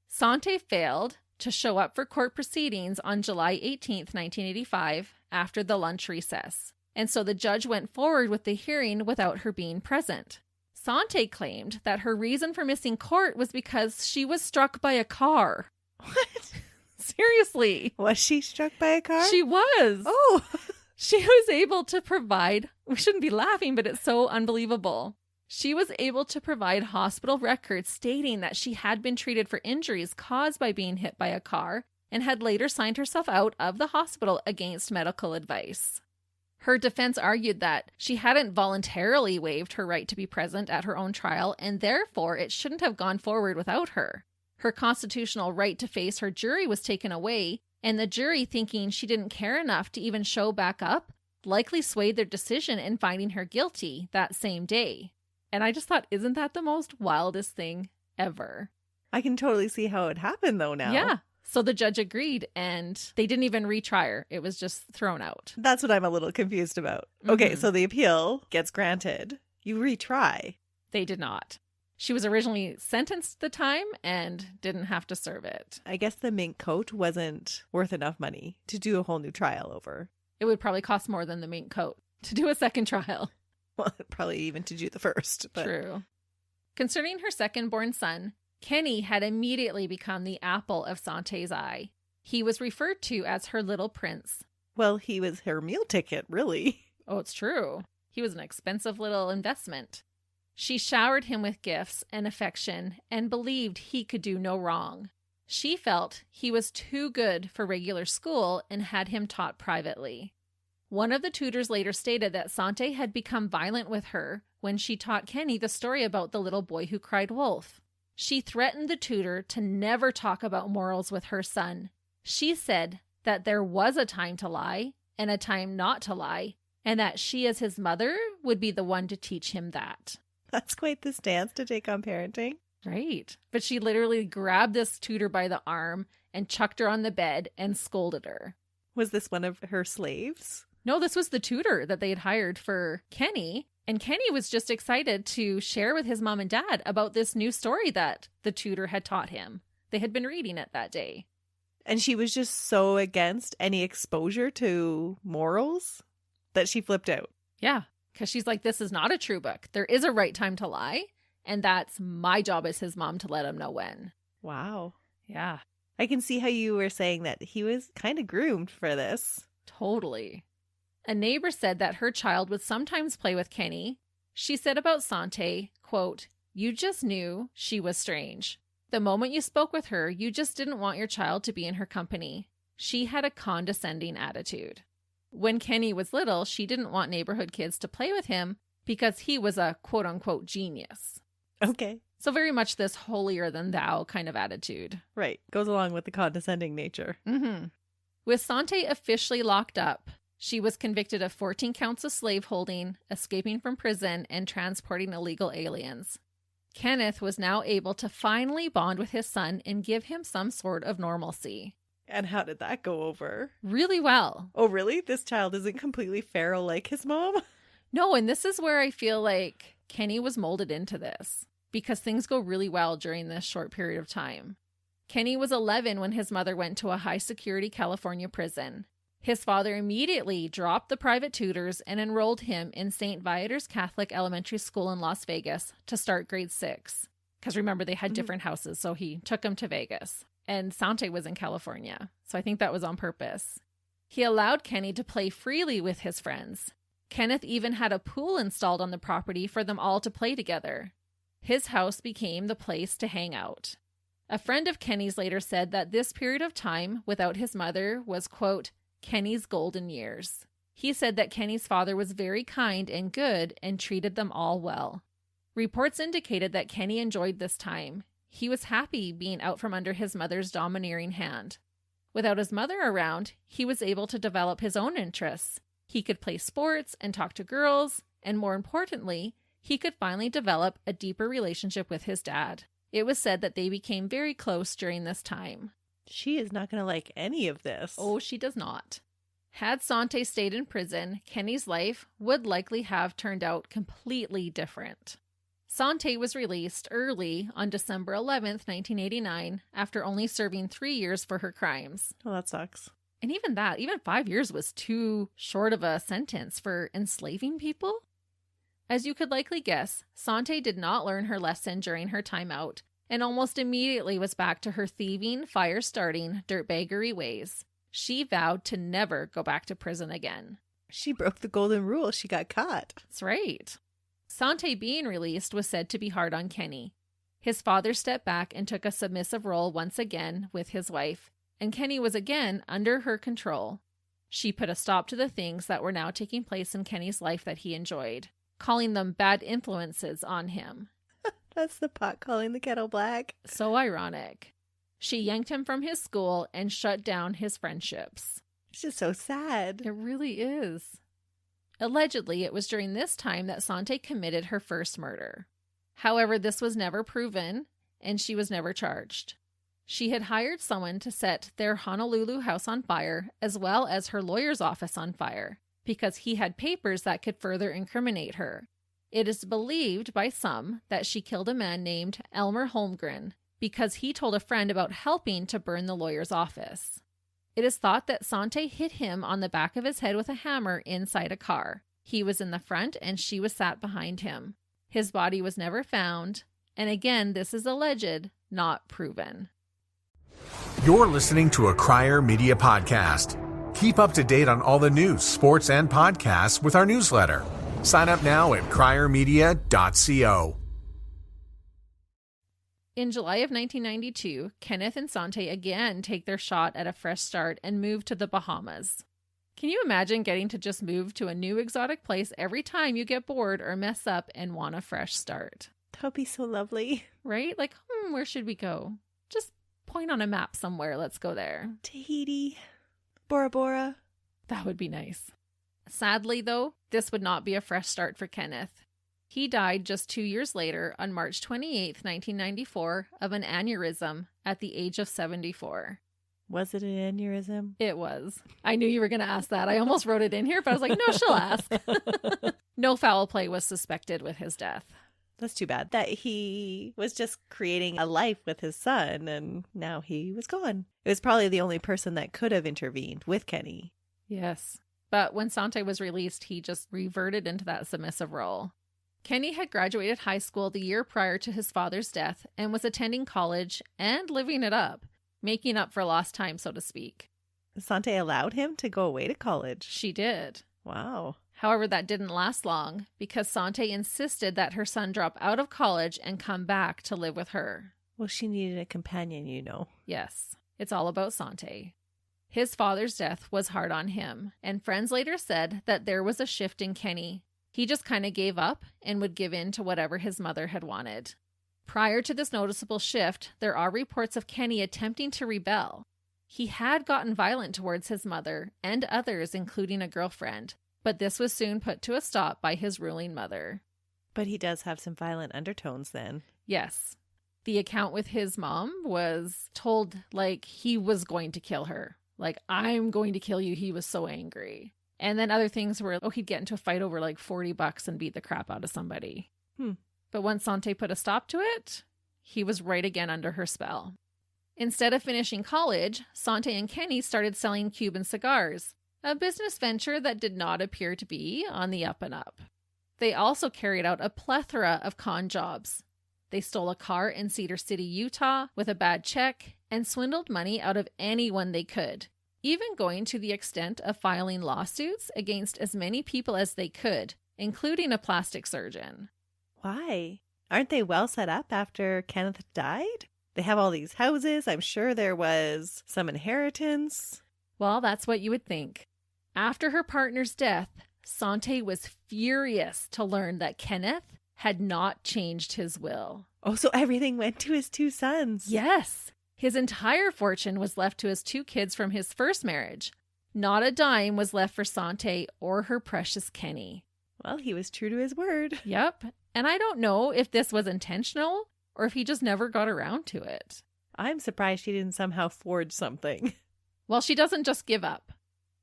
Sante failed to show up for court proceedings on July 18th, 1985, after the lunch recess. And so the judge went forward with the hearing without her being present. Sante claimed that her reason for missing court was because she was struck by a car.
What?
Seriously.
Was she struck by a car?
She was.
Oh.
She was able to provide, we shouldn't be laughing, but it's so unbelievable. She was able to provide hospital records stating that she had been treated for injuries caused by being hit by a car and had later signed herself out of the hospital against medical advice. Her defense argued that she hadn't voluntarily waived her right to be present at her own trial, and therefore it shouldn't have gone forward without her. Her constitutional right to face her jury was taken away, and the jury, thinking she didn't care enough to even show back up, likely swayed their decision in finding her guilty that same day. And I just thought, isn't that the most wildest thing ever?
I can totally see how it happened, though, now.
Yeah. So the judge agreed, and they didn't even retry her. It was just thrown out.
That's what I'm a little confused about. Okay, so the appeal gets granted. You retry.
They did not. She was originally sentenced at the time and didn't have to serve it.
I guess the mink coat wasn't worth enough money to do a whole new trial over.
It would probably cost more than the mink coat to do a second trial.
Well, probably even to do the first. But...
True. Concerning her second-born son, Kenny had immediately become the apple of Sante's eye. He was referred to as her little prince.
Well, he was her meal ticket, really.
Oh, it's true. He was an expensive little investment. She showered him with gifts and affection and believed he could do no wrong. She felt he was too good for regular school and had him taught privately. One of the tutors later stated that Sante had become violent with her when she taught Kenny the story about the little boy who cried wolf. She threatened the tutor to never talk about morals with her son. She said that there was a time to lie and a time not to lie, and that she as his mother would be the one to teach him that.
That's quite the stance to take on parenting.
Right. But she literally grabbed this tutor by the arm and chucked her on the bed and scolded her.
Was this one of her slaves?
No, this was the tutor that they had hired for Kenny. And Kenny was just excited to share with his mom and dad about this new story that the tutor had taught him. They had been reading it that day.
And she was just so against any exposure to morals that she flipped out.
Yeah. Because she's like, this is not a true book. There is a right time to lie. And that's my job as his mom to let him know when.
Wow.
Yeah.
I can see how you were saying that he was kind of groomed for this.
Totally. A neighbor said that her child would sometimes play with Kenny. She said about Sante, quote, "You just knew she was strange. The moment you spoke with her, you just didn't want your child to be in her company. She had a condescending attitude." When Kenny was little, she didn't want neighborhood kids to play with him because he was a quote-unquote genius.
Okay.
So very much this holier-than-thou kind of attitude.
Right. Goes along with the condescending nature.
Mm-hmm. With Sante officially locked up, she was convicted of 14 counts of slaveholding, escaping from prison, and transporting illegal aliens. Kenneth was now able to finally bond with his son and give him some sort of normalcy.
And how did that go over?
Really well.
Oh, really? This child isn't completely feral like his mom?
No, and this is where I feel like Kenny was molded into this, because things go really well during this short period of time. Kenny was 11 when his mother went to a high-security California prison. His father immediately dropped the private tutors and enrolled him in St. Viator's Catholic Elementary School in Las Vegas to start grade 6. Because remember, they had different houses, so he took him to Vegas. And Sante was in California, so I think that was on purpose. He allowed Kenny to play freely with his friends. Kenneth even had a pool installed on the property for them all to play together. His house became the place to hang out. A friend of Kenny's later said that this period of time without his mother was, quote, Kenny's golden years. He said that Kenny's father was very kind and good and treated them all well. Reports indicated that Kenny enjoyed this time. He was happy being out from under his mother's domineering hand. Without his mother around, he was able to develop his own interests. He could play sports and talk to girls, and more importantly, he could finally develop a deeper relationship with his dad. It was said that they became very close during this time.
She is not going to like any of this.
Oh, she does not. Had Sante stayed in prison, Kenny's life would likely have turned out completely different. Sante was released early on December 11th, 1989, after only serving 3 years for her crimes.
Well, that sucks.
And even 5 years was too short of a sentence for enslaving people. As you could likely guess, Sante did not learn her lesson during her time out, and almost immediately was back to her thieving, fire-starting, dirtbaggery ways. She vowed to never go back to prison again.
She broke the golden rule. She got caught.
That's right. Sante being released was said to be hard on Kenny. His father stepped back and took a submissive role once again with his wife, and Kenny was again under her control. She put a stop to the things that were now taking place in Kenny's life that he enjoyed, calling them bad influences on him.
That's the pot calling the kettle black.
So ironic. She yanked him from his school and shut down his friendships.
It's just so sad.
It really is. Allegedly, it was during this time that Sante committed her first murder. However, this was never proven, and she was never charged. She had hired someone to set their Honolulu house on fire, as well as her lawyer's office on fire, because he had papers that could further incriminate her. It is believed by some that she killed a man named Elmer Holmgren because he told a friend about helping to burn the lawyer's office. It is thought that Sante hit him on the back of his head with a hammer inside a car. He was in the front and she was sat behind him. His body was never found, and again, this is alleged, not proven.
You're listening to a Crier Media podcast. Keep up to date on all the news, sports, and podcasts with our newsletter. Sign up now at criermedia.co.
In July of 1992, Kenneth and Sante again take their shot at a fresh start and move to the Bahamas. Can you imagine getting to just move to a new exotic place every time you get bored or mess up and want a fresh start?
That would be so lovely.
Right? Like, where should we go? Just point on a map somewhere. Let's go there.
Tahiti. Bora Bora.
That would be nice. Sadly, though, this would not be a fresh start for Kenneth. He died just 2 years later on March 28, 1994, of an aneurysm at the age of 74.
Was it an aneurysm?
It was. I knew you were going to ask that. I almost wrote it in here, but I was like, no, she'll ask. No foul play was suspected with his death.
That's too bad that he was just creating a life with his son and now he was gone. It was probably the only person that could have intervened with Kenny.
Yes. But when Sante was released, he just reverted into that submissive role. Kenny had graduated high school the year prior to his father's death and was attending college and living it up, making up for lost time, so to speak.
Sante allowed him to go away to college.
She did.
Wow.
However, that didn't last long because Sante insisted that her son drop out of college and come back to live with her.
Well, she needed a companion, you know.
Yes, it's all about Sante. His father's death was hard on him, and friends later said that there was a shift in Kenny. He just kind of gave up and would give in to whatever his mother had wanted. Prior to this noticeable shift, there are reports of Kenny attempting to rebel. He had gotten violent towards his mother and others, including a girlfriend, but this was soon put to a stop by his ruling mother.
But he does have some violent undertones then.
Yes. The account with his mom was told like he was going to kill her. Like, I'm going to kill you. He was so angry. And then other things were, he'd get into a fight over like $40 and beat the crap out of somebody. But once Sante put a stop to it, he was right again under her spell. Instead of finishing college, Sante and Kenny started selling Cuban cigars, a business venture that did not appear to be on the up and up. They also carried out a plethora of con jobs. They stole a car in Cedar City, Utah, with a bad check and swindled money out of anyone they could, even going to the extent of filing lawsuits against as many people as they could, including a plastic surgeon.
Why? Aren't they well set up after Kenneth died? They have all these houses. I'm sure there was some inheritance.
Well, that's what you would think. After her partner's death, Sante was furious to learn that Kenneth had not changed his will.
Oh, so everything went to his two sons.
Yes. His entire fortune was left to his two kids from his first marriage. Not a dime was left for Sante or her precious Kenny.
Well, he was true to his word.
Yep. And I don't know if this was intentional or if he just never got around to it.
I'm surprised she didn't somehow forge something.
Well, she doesn't just give up.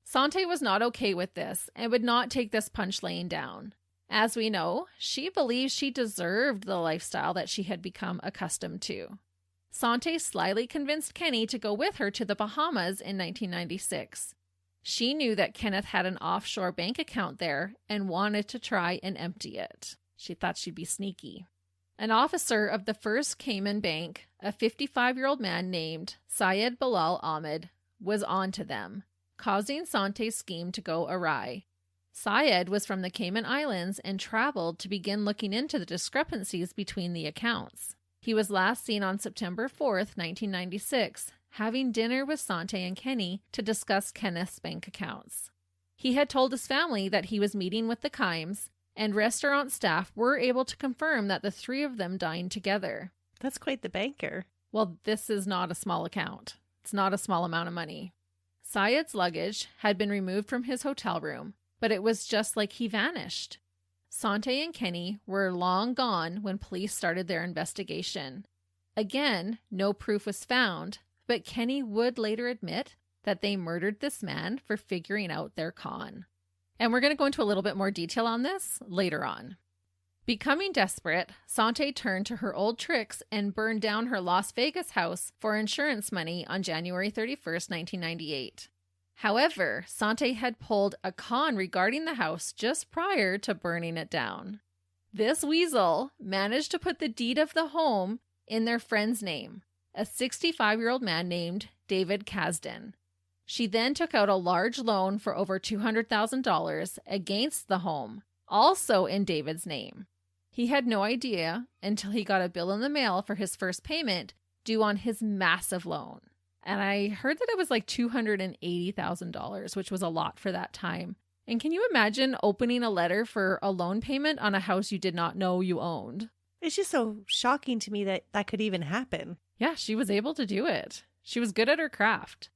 Sante was not okay with this and would not take this punch laying down. As we know, she believes she deserved the lifestyle that she had become accustomed to. Sante slyly convinced Kenny to go with her to the Bahamas in 1996. She knew that Kenneth had an offshore bank account there and wanted to try and empty it. She thought she'd be sneaky. An officer of the First Cayman Bank, a 55-year-old man named Syed Bilal Ahmed, was on to them, causing Sante's scheme to go awry. Syed was from the Cayman Islands and traveled to begin looking into the discrepancies between the accounts. He was last seen on September 4th, 1996, having dinner with Sante and Kenny to discuss Kenneth's bank accounts. He had told his family that he was meeting with the Kimes, and restaurant staff were able to confirm that the three of them dined together.
That's quite the banker.
Well, this is not a small account. It's not a small amount of money. Syed's luggage had been removed from his hotel room, but it was just like he vanished. Sante and Kenny were long gone when police started their investigation. Again, no proof was found, but Kenny would later admit that they murdered this man for figuring out their con. And we're going to go into a little bit more detail on this later on. Becoming desperate, Sante turned to her old tricks and burned down her Las Vegas house for insurance money on January 31st, 1998. However, Sante had pulled a con regarding the house just prior to burning it down. This weasel managed to put the deed of the home in their friend's name, a 65-year-old man named David Kasdan. She then took out a large loan for over $200,000 against the home, also in David's name. He had no idea until he got a bill in the mail for his first payment due on his massive loan. And I heard that it was like $280,000, which was a lot for that time. And can you imagine opening a letter for a loan payment on a house you did not know you owned?
It's just so shocking to me that that could even happen.
Yeah, she was able to do it. She was good at her craft.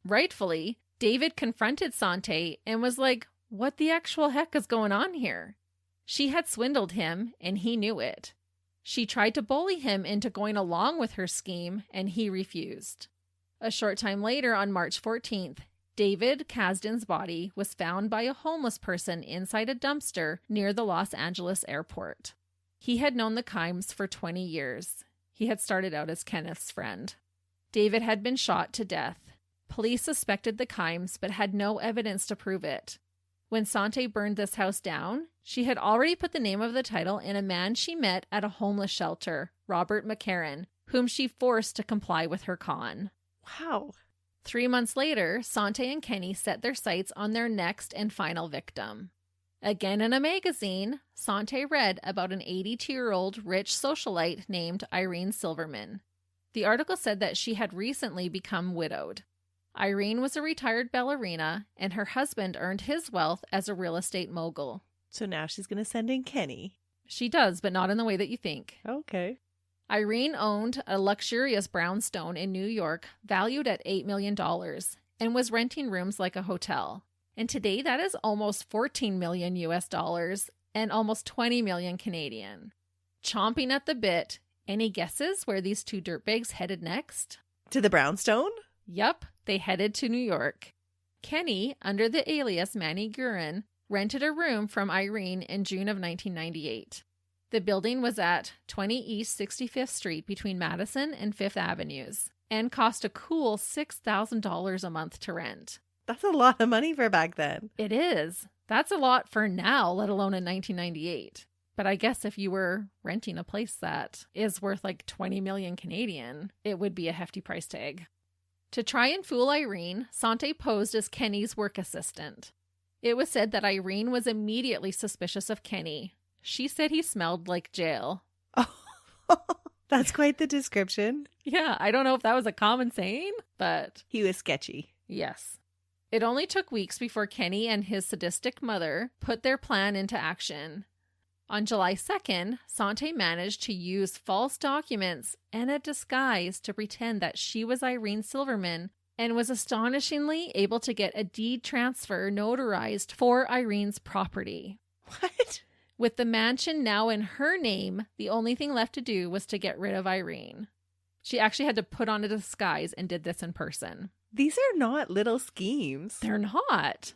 Rightfully, David confronted Sante and was like, what the actual heck is going on here? She had swindled him, and he knew it. She tried to bully him into going along with her scheme, and he refused. A short time later, on March 14th, David Kasdan's body was found by a homeless person inside a dumpster near the Los Angeles airport. He had known the Kimes for 20 years. He had started out as Kenneth's friend. David had been shot to death. Police suspected the Kimes, but had no evidence to prove it. When Sante burned this house down, she had already put the name of the title in a man she met at a homeless shelter, Robert McCarran, whom she forced to comply with her con.
Wow.
3 months later, Sante and Kenny set their sights on their next and final victim. Again in a magazine, Sante read about an 82-year-old rich socialite named Irene Silverman. The article said that she had recently become widowed. Irene was a retired ballerina, and her husband earned his wealth as a real estate mogul.
So now she's going to send in Kenny.
She does, but not in the way that you think.
Okay.
Irene owned a luxurious brownstone in New York valued at $8 million and was renting rooms like a hotel. And today that is almost 14 million US dollars and almost 20 million Canadian. Chomping at the bit, any guesses where these two dirtbags headed next?
To the brownstone?
Yup, they headed to New York. Kenny, under the alias Manny Gurin, rented a room from Irene in June of 1998. The building was at 20 East 65th Street between Madison and Fifth Avenues and cost a cool $6,000 a month to rent.
That's a lot of money for back then.
It is. That's a lot for now, let alone in 1998. But I guess if you were renting a place that is worth like 20 million Canadian, it would be a hefty price tag. To try and fool Irene, Sante posed as Kenny's work assistant. It was said that Irene was immediately suspicious of Kenny. She said he smelled like jail.
Oh, that's quite the description.
Yeah, I don't know if that was a common saying, but
He was sketchy.
yes. It only took weeks before Kenny and his sadistic mother put their plan into action. On July 2nd, Sante managed to use false documents and a disguise to pretend that she was Irene Silverman and was astonishingly able to get a deed transfer notarized for Irene's property.
What?
With the mansion now in her name, the only thing left to do was to get rid of Irene. She actually had to put on a disguise and did this in person.
These are not little schemes.
They're not.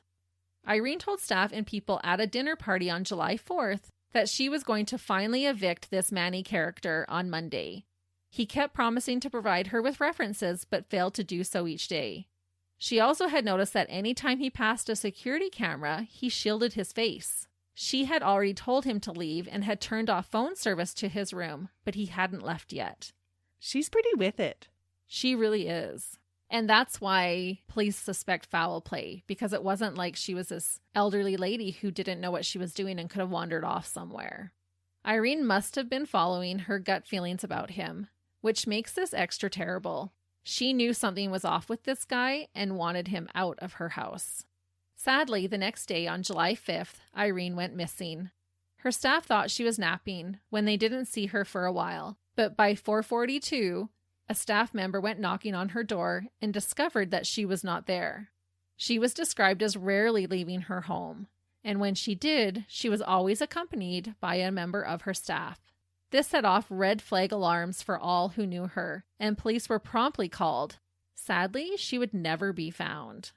Irene told staff and people at a dinner party on July 4th that she was going to finally evict this Manny character on Monday. He kept promising to provide her with references, but failed to do so each day. She also had noticed that any time he passed a security camera, he shielded his face. She had already told him to leave and had turned off phone service to his room, but he hadn't left yet.
She's pretty with it.
She really is. And that's why police suspect foul play, because it wasn't like she was this elderly lady who didn't know what she was doing and could have wandered off somewhere. Irene must have been following her gut feelings about him, which makes this extra terrible. She knew something was off with this guy and wanted him out of her house. Sadly, the next day on July 5th, Irene went missing. Her staff thought she was napping when they didn't see her for a while, but by 4:42, a staff member went knocking on her door and discovered that she was not there. She was described as rarely leaving her home, and when she did, she was always accompanied by a member of her staff. This set off red flag alarms for all who knew her, and police were promptly called. Sadly, she would never be found.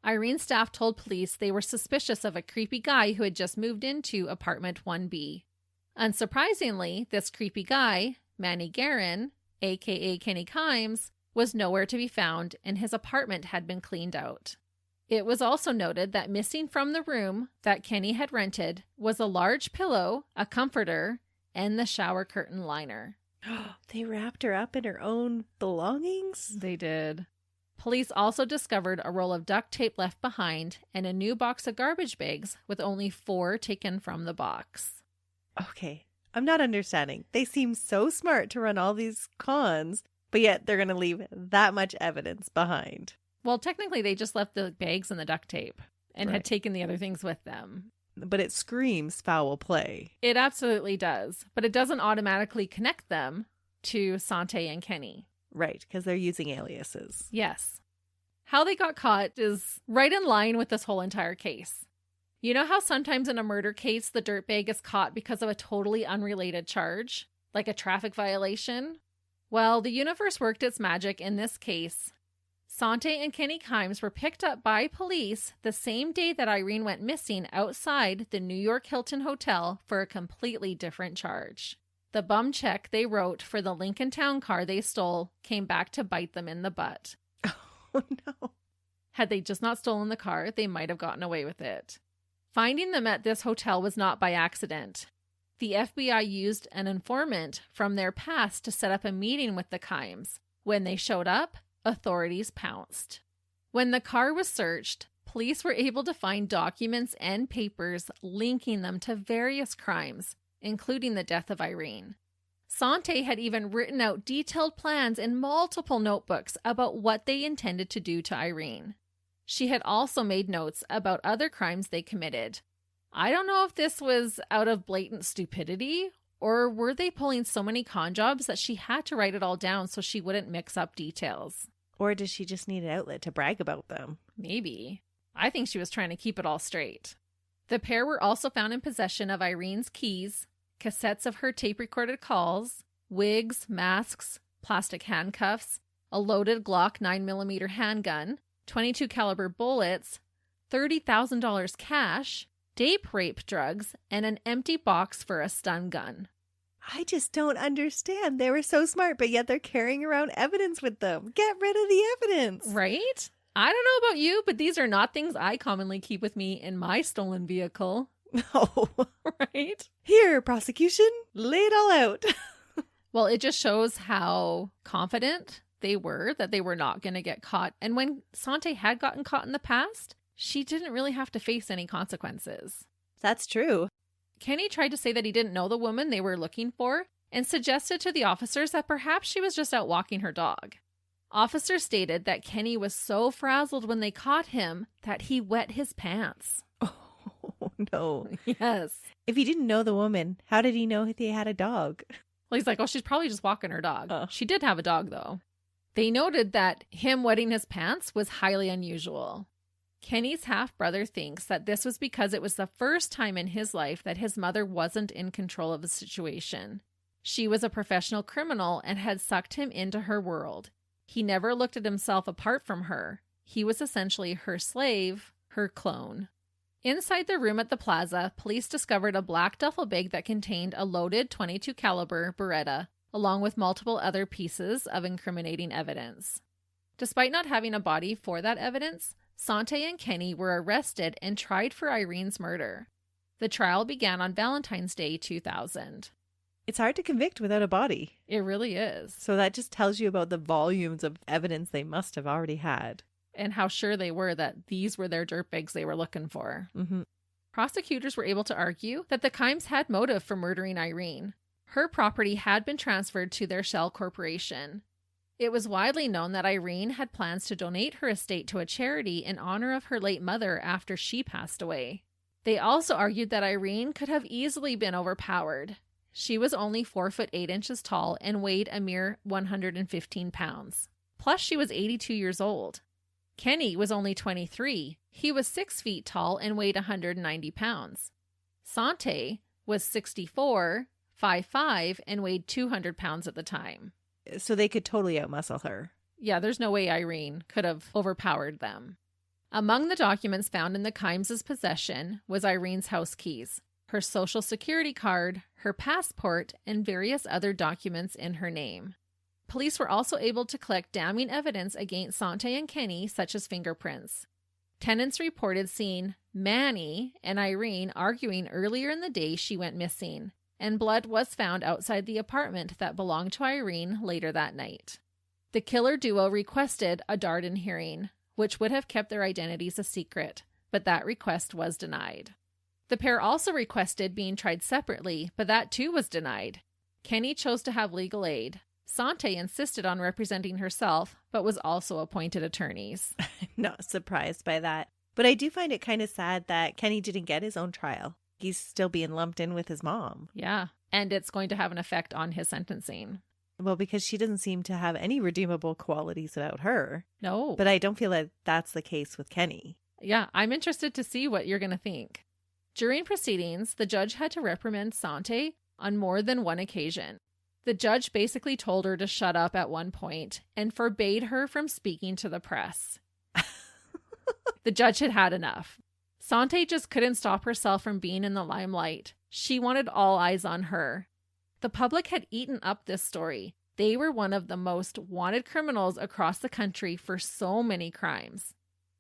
Irene's staff told police they were suspicious of a creepy guy who had just moved into apartment 1B. Unsurprisingly, this creepy guy, Manny Gurin, aka Kenny Kimes, was nowhere to be found, and his apartment had been cleaned out. It was also noted that missing from the room that Kenny had rented was a large pillow, a comforter, and the shower curtain liner.
They wrapped her up in her own belongings?
They did. Police also discovered a roll of duct tape left behind and a new box of garbage bags with only 4 taken from the box.
Okay, I'm not understanding. They seem so smart to run all these cons, but yet they're going to leave that much evidence behind.
Well, technically, they just left the bags and the duct tape and had
Right.
taken the other things with them.
But it screams foul play.
It absolutely does, but it doesn't automatically connect them to Sante and Kenny.
Right, because they're using aliases.
Yes. How they got caught is right in line with this whole entire case. You know how sometimes in a murder case, the dirtbag is caught because of a totally unrelated charge, like a traffic violation? Well, the universe worked its magic in this case. Sante and Kenny Kimes were picked up by police the same day that Irene went missing outside the New York Hilton Hotel for a completely different charge. The bum check they wrote for the Lincoln Town car they stole came back to bite them in the butt.
Oh, no.
Had they just not stolen the car, they might have gotten away with it. Finding them at this hotel was not by accident. The FBI used an informant from their past to set up a meeting with the Kimes. When they showed up, authorities pounced. When the car was searched, police were able to find documents and papers linking them to various crimes, including the death of Irene. Sante had even written out detailed plans in multiple notebooks about what they intended to do to Irene. She had also made notes about other crimes they committed. I don't know if this was out of blatant stupidity, or were they pulling so many con jobs that she had to write it all down so she wouldn't mix up details?
Or does she just need an outlet to brag about them?
Maybe. I think she was trying to keep it all straight. The pair were also found in possession of Irene's keys, cassettes of her tape-recorded calls, wigs, masks, plastic handcuffs, a loaded Glock 9mm handgun, .22 caliber bullets, $30,000 cash, date rape drugs, and an empty box for a stun gun.
I just don't understand. They were so smart, but yet they're carrying around evidence with them. Get rid of the evidence.
Right? I don't know about you, but these are not things I commonly keep with me in my stolen vehicle.
No.
Right?
Here, prosecution, lay it all out.
Well, it just shows how confident they were that they were not going to get caught. And when Sante had gotten caught in the past, she didn't really have to face any consequences.
That's true.
Kenny tried to say that he didn't know the woman they were looking for and suggested to the officers that perhaps she was just out walking her dog. Officers stated that Kenny was so frazzled when they caught him that he wet his pants.
Oh, no.
Yes.
If he didn't know the woman, how did he know they had a dog?
Well, he's like, oh, she's probably just walking her dog.
Oh.
She did have a dog, though. They noted that him wetting his pants was highly unusual. Kenny's half-brother thinks that this was because it was the first time in his life that his mother wasn't in control of the situation. She was a professional criminal and had sucked him into her world. He never looked at himself apart from her. He was essentially her slave, her clone. Inside the room at the plaza, police discovered a black duffel bag that contained a loaded .22 caliber Beretta, along with multiple other pieces of incriminating evidence. Despite not having a body for that evidence, Sante and Kenny were arrested and tried for Irene's murder. The trial began on Valentine's Day 2000.
It's hard to convict without a body.
It really is.
So that just tells you about the volumes of evidence they must have already had.
And how sure they were that these were their dirtbags they were looking for.
Mm-hmm.
Prosecutors were able to argue that the Kimes had motive for murdering Irene. Her property had been transferred to their shell corporation. It was widely known that Irene had plans to donate her estate to a charity in honor of her late mother after she passed away. They also argued that Irene could have easily been overpowered. She was only 4 foot 8 inches tall and weighed a mere 115 pounds. Plus, she was 82 years old. Kenny was only 23. He was 6 feet tall and weighed 190 pounds. Sante was 64, 5'5", and weighed 200 pounds at the time.
So they could totally outmuscle her.
Yeah, there's no way Irene could have overpowered them. Among the documents found in the Kimes' possession was Irene's house keys, her social security card, her passport, and various other documents in her name. Police were also able to collect damning evidence against Sante and Kenny, such as fingerprints. Tenants reported seeing Manny and Irene arguing earlier in the day she went missing, and blood was found outside the apartment that belonged to Irene later that night. The killer duo requested a Darden hearing, which would have kept their identities a secret, but that request was denied. The pair also requested being tried separately, but that too was denied. Kenny chose to have legal aid. Sante insisted on representing herself, but was also appointed attorneys.
I'm not surprised by that. But I do find it kind of sad that Kenny didn't get his own trial. He's still being lumped in with his mom.
Yeah, and it's going to have an effect on his sentencing.
Well, because she doesn't seem to have any redeemable qualities about her.
No.
But I don't feel like that's the case with Kenny.
Yeah, I'm interested to see what you're going to think. During proceedings, the judge had to reprimand Sante on more than one occasion. The judge basically told her to shut up at one point and forbade her from speaking to the press. The judge had had enough. Sante just couldn't stop herself from being in the limelight. She wanted all eyes on her. The public had eaten up this story. They were one of the most wanted criminals across the country for so many crimes.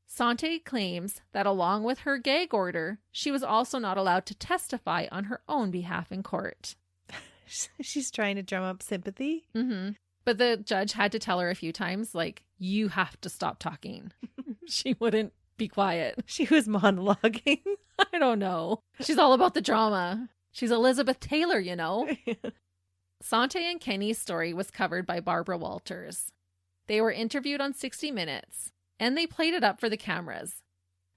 Sante claims that along with her gag order, she was also not allowed to testify on her own behalf in court.
She's trying to drum up sympathy.
Mm-hmm. But the judge had to tell her a few times, like, you have to stop talking. She wouldn't be quiet.
She was monologuing.
I don't know. She's all about the drama. She's Elizabeth Taylor, you know. Sante and Kenny's story was covered by Barbara Walters. They were interviewed on 60 Minutes, and they played it up for the cameras.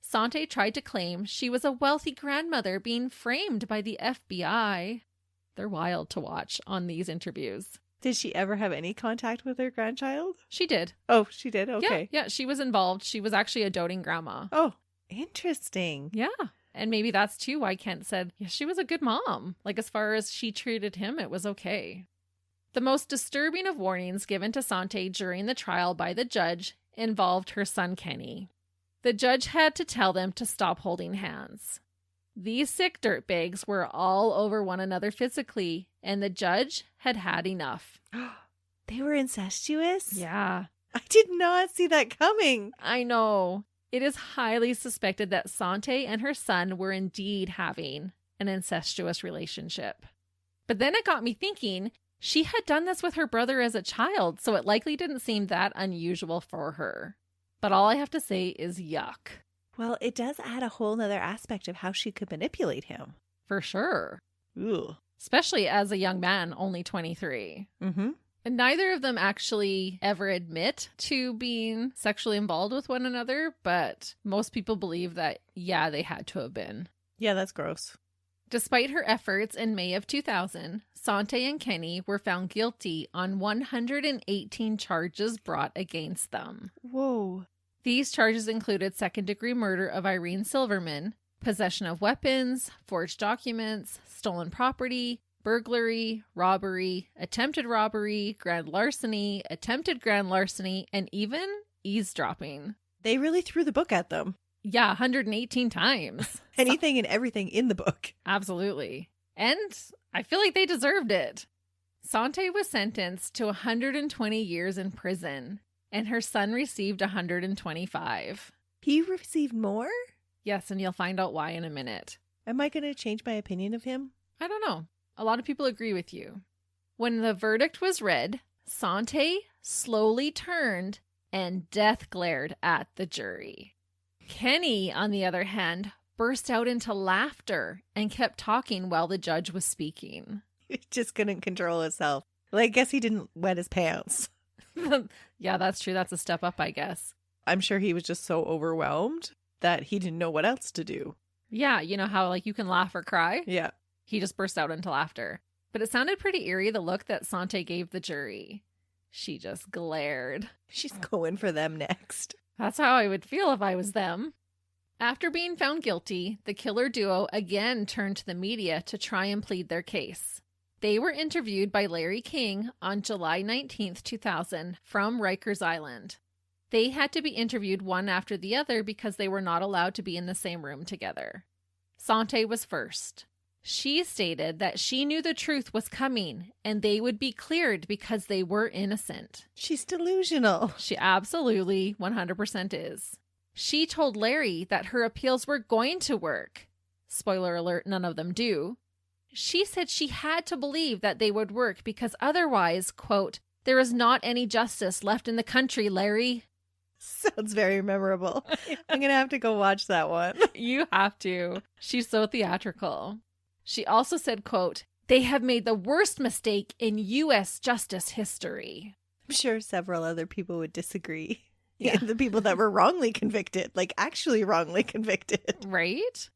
Sante tried to claim she was a wealthy grandmother being framed by the FBI. They're wild to watch on these interviews.
Did she ever have any contact with her grandchild?
She did.
Oh, she did? Okay.
Yeah, she was involved. She was actually a doting grandma.
Oh, interesting.
Yeah. And maybe that's too why Kent said, yeah, she was a good mom. Like, as far as she treated him, it was okay. The most disturbing of warnings given to Sante during the trial by the judge involved her son Kenny. The judge had to tell them to stop holding hands. These sick dirtbags were all over one another physically, and the judge had had enough.
They were incestuous?
Yeah.
I did not see that coming.
I know. It is highly suspected that Sante and her son were indeed having an incestuous relationship. But then it got me thinking, she had done this with her brother as a child, so it likely didn't seem that unusual for her. But all I have to say is yuck.
Well, it does add a whole nother aspect of how she could manipulate him.
For sure.
Ooh.
Especially as a young man, only 23.
Mm-hmm.
And neither of them actually ever admit to being sexually involved with one another, but most people believe that, yeah, they had to have been.
Yeah, that's gross.
Despite her efforts, in May of 2000, Sante and Kenny were found guilty on 118 charges brought against them.
Whoa.
These charges included second-degree murder of Irene Silverman, possession of weapons, forged documents, stolen property, burglary, robbery, attempted robbery, grand larceny, attempted grand larceny, and even eavesdropping.
They really threw the book at them.
Yeah, 118 times.
Anything and everything in the book.
Absolutely. And I feel like they deserved it. Sante was sentenced to 120 years in prison, and her son received 125.
He received more?
Yes, and you'll find out why in a minute.
Am I going to change my opinion of him?
I don't know. A lot of people agree with you. When the verdict was read, Sante slowly turned and death glared at the jury. Kenny, on the other hand, burst out into laughter and kept talking while the judge was speaking.
He just couldn't control himself. Well, I guess he didn't wet his pants.
Yeah, that's true. That's a step up, I guess.
I'm sure he was just so overwhelmed that he didn't know what else to do.
Yeah, you know how like you can laugh or cry?
Yeah.
He just burst out into laughter. But it sounded pretty eerie, the look that Sante gave the jury. She just glared.
She's going for them next.
That's how I would feel if I was them. After being found guilty, the killer duo again turned to the media to try and plead their case. They were interviewed by Larry King on July 19th, 2000, from Rikers Island. They had to be interviewed one after the other because they were not allowed to be in the same room together. Sante was first. She stated that she knew the truth was coming and they would be cleared because they were innocent.
She's delusional.
She absolutely 100% is. She told Larry that her appeals were going to work. Spoiler alert, none of them do. She said she had to believe that they would work because otherwise, quote, there is not any justice left in the country, Larry.
Sounds very memorable. I'm going to have to go watch that one.
You have to. She's so theatrical. She also said, quote, they have made the worst mistake in U.S. justice history.
I'm sure several other people would disagree.
Yeah.
The people that were wrongly convicted, like actually wrongly convicted.
Right?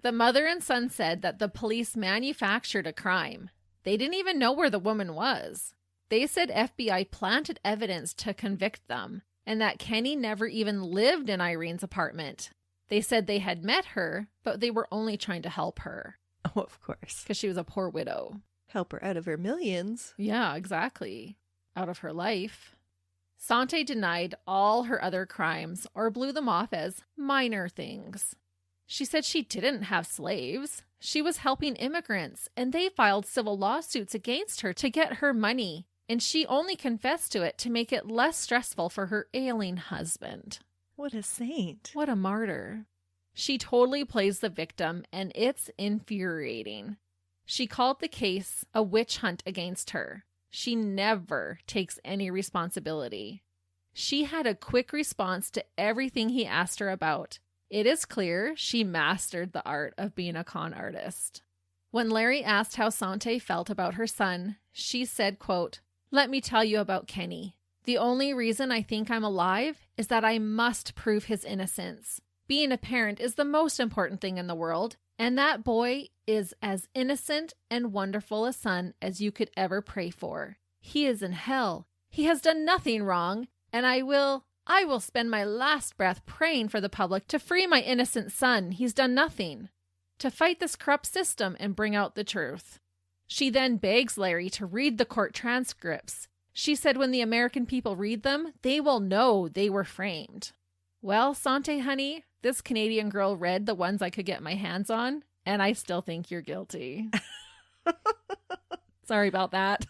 The mother and son said that the police manufactured a crime. They didn't even know where the woman was. They said FBI planted evidence to convict them, and that Kenny never even lived in Irene's apartment. They said they had met her, but they were only trying to help her.
Oh, of course.
Because she was a poor widow.
Help her out of her millions.
Yeah, exactly. Out of her life. Sante denied all her other crimes or blew them off as minor things. She said she didn't have slaves. She was helping immigrants, and they filed civil lawsuits against her to get her money, and she only confessed to it to make it less stressful for her ailing husband.
What a saint.
What a martyr. She totally plays the victim, and it's infuriating. She called the case a witch hunt against her. She never takes any responsibility. She had a quick response to everything he asked her about. It is clear she mastered the art of being a con artist. When Larry asked how Sante felt about her son, she said, quote, "Let me tell you about Kenny. The only reason I think I'm alive is that I must prove his innocence. Being a parent is the most important thing in the world, and that boy is as innocent and wonderful a son as you could ever pray for. He is in hell. He has done nothing wrong, and I will spend my last breath praying for the public to free my innocent son. He's done nothing. To fight this corrupt system and bring out the truth." She then begs Larry to read the court transcripts. She said when the American people read them, they will know they were framed. Well, Sante, honey, this Canadian girl read the ones I could get my hands on, and I still think you're guilty. Sorry about that.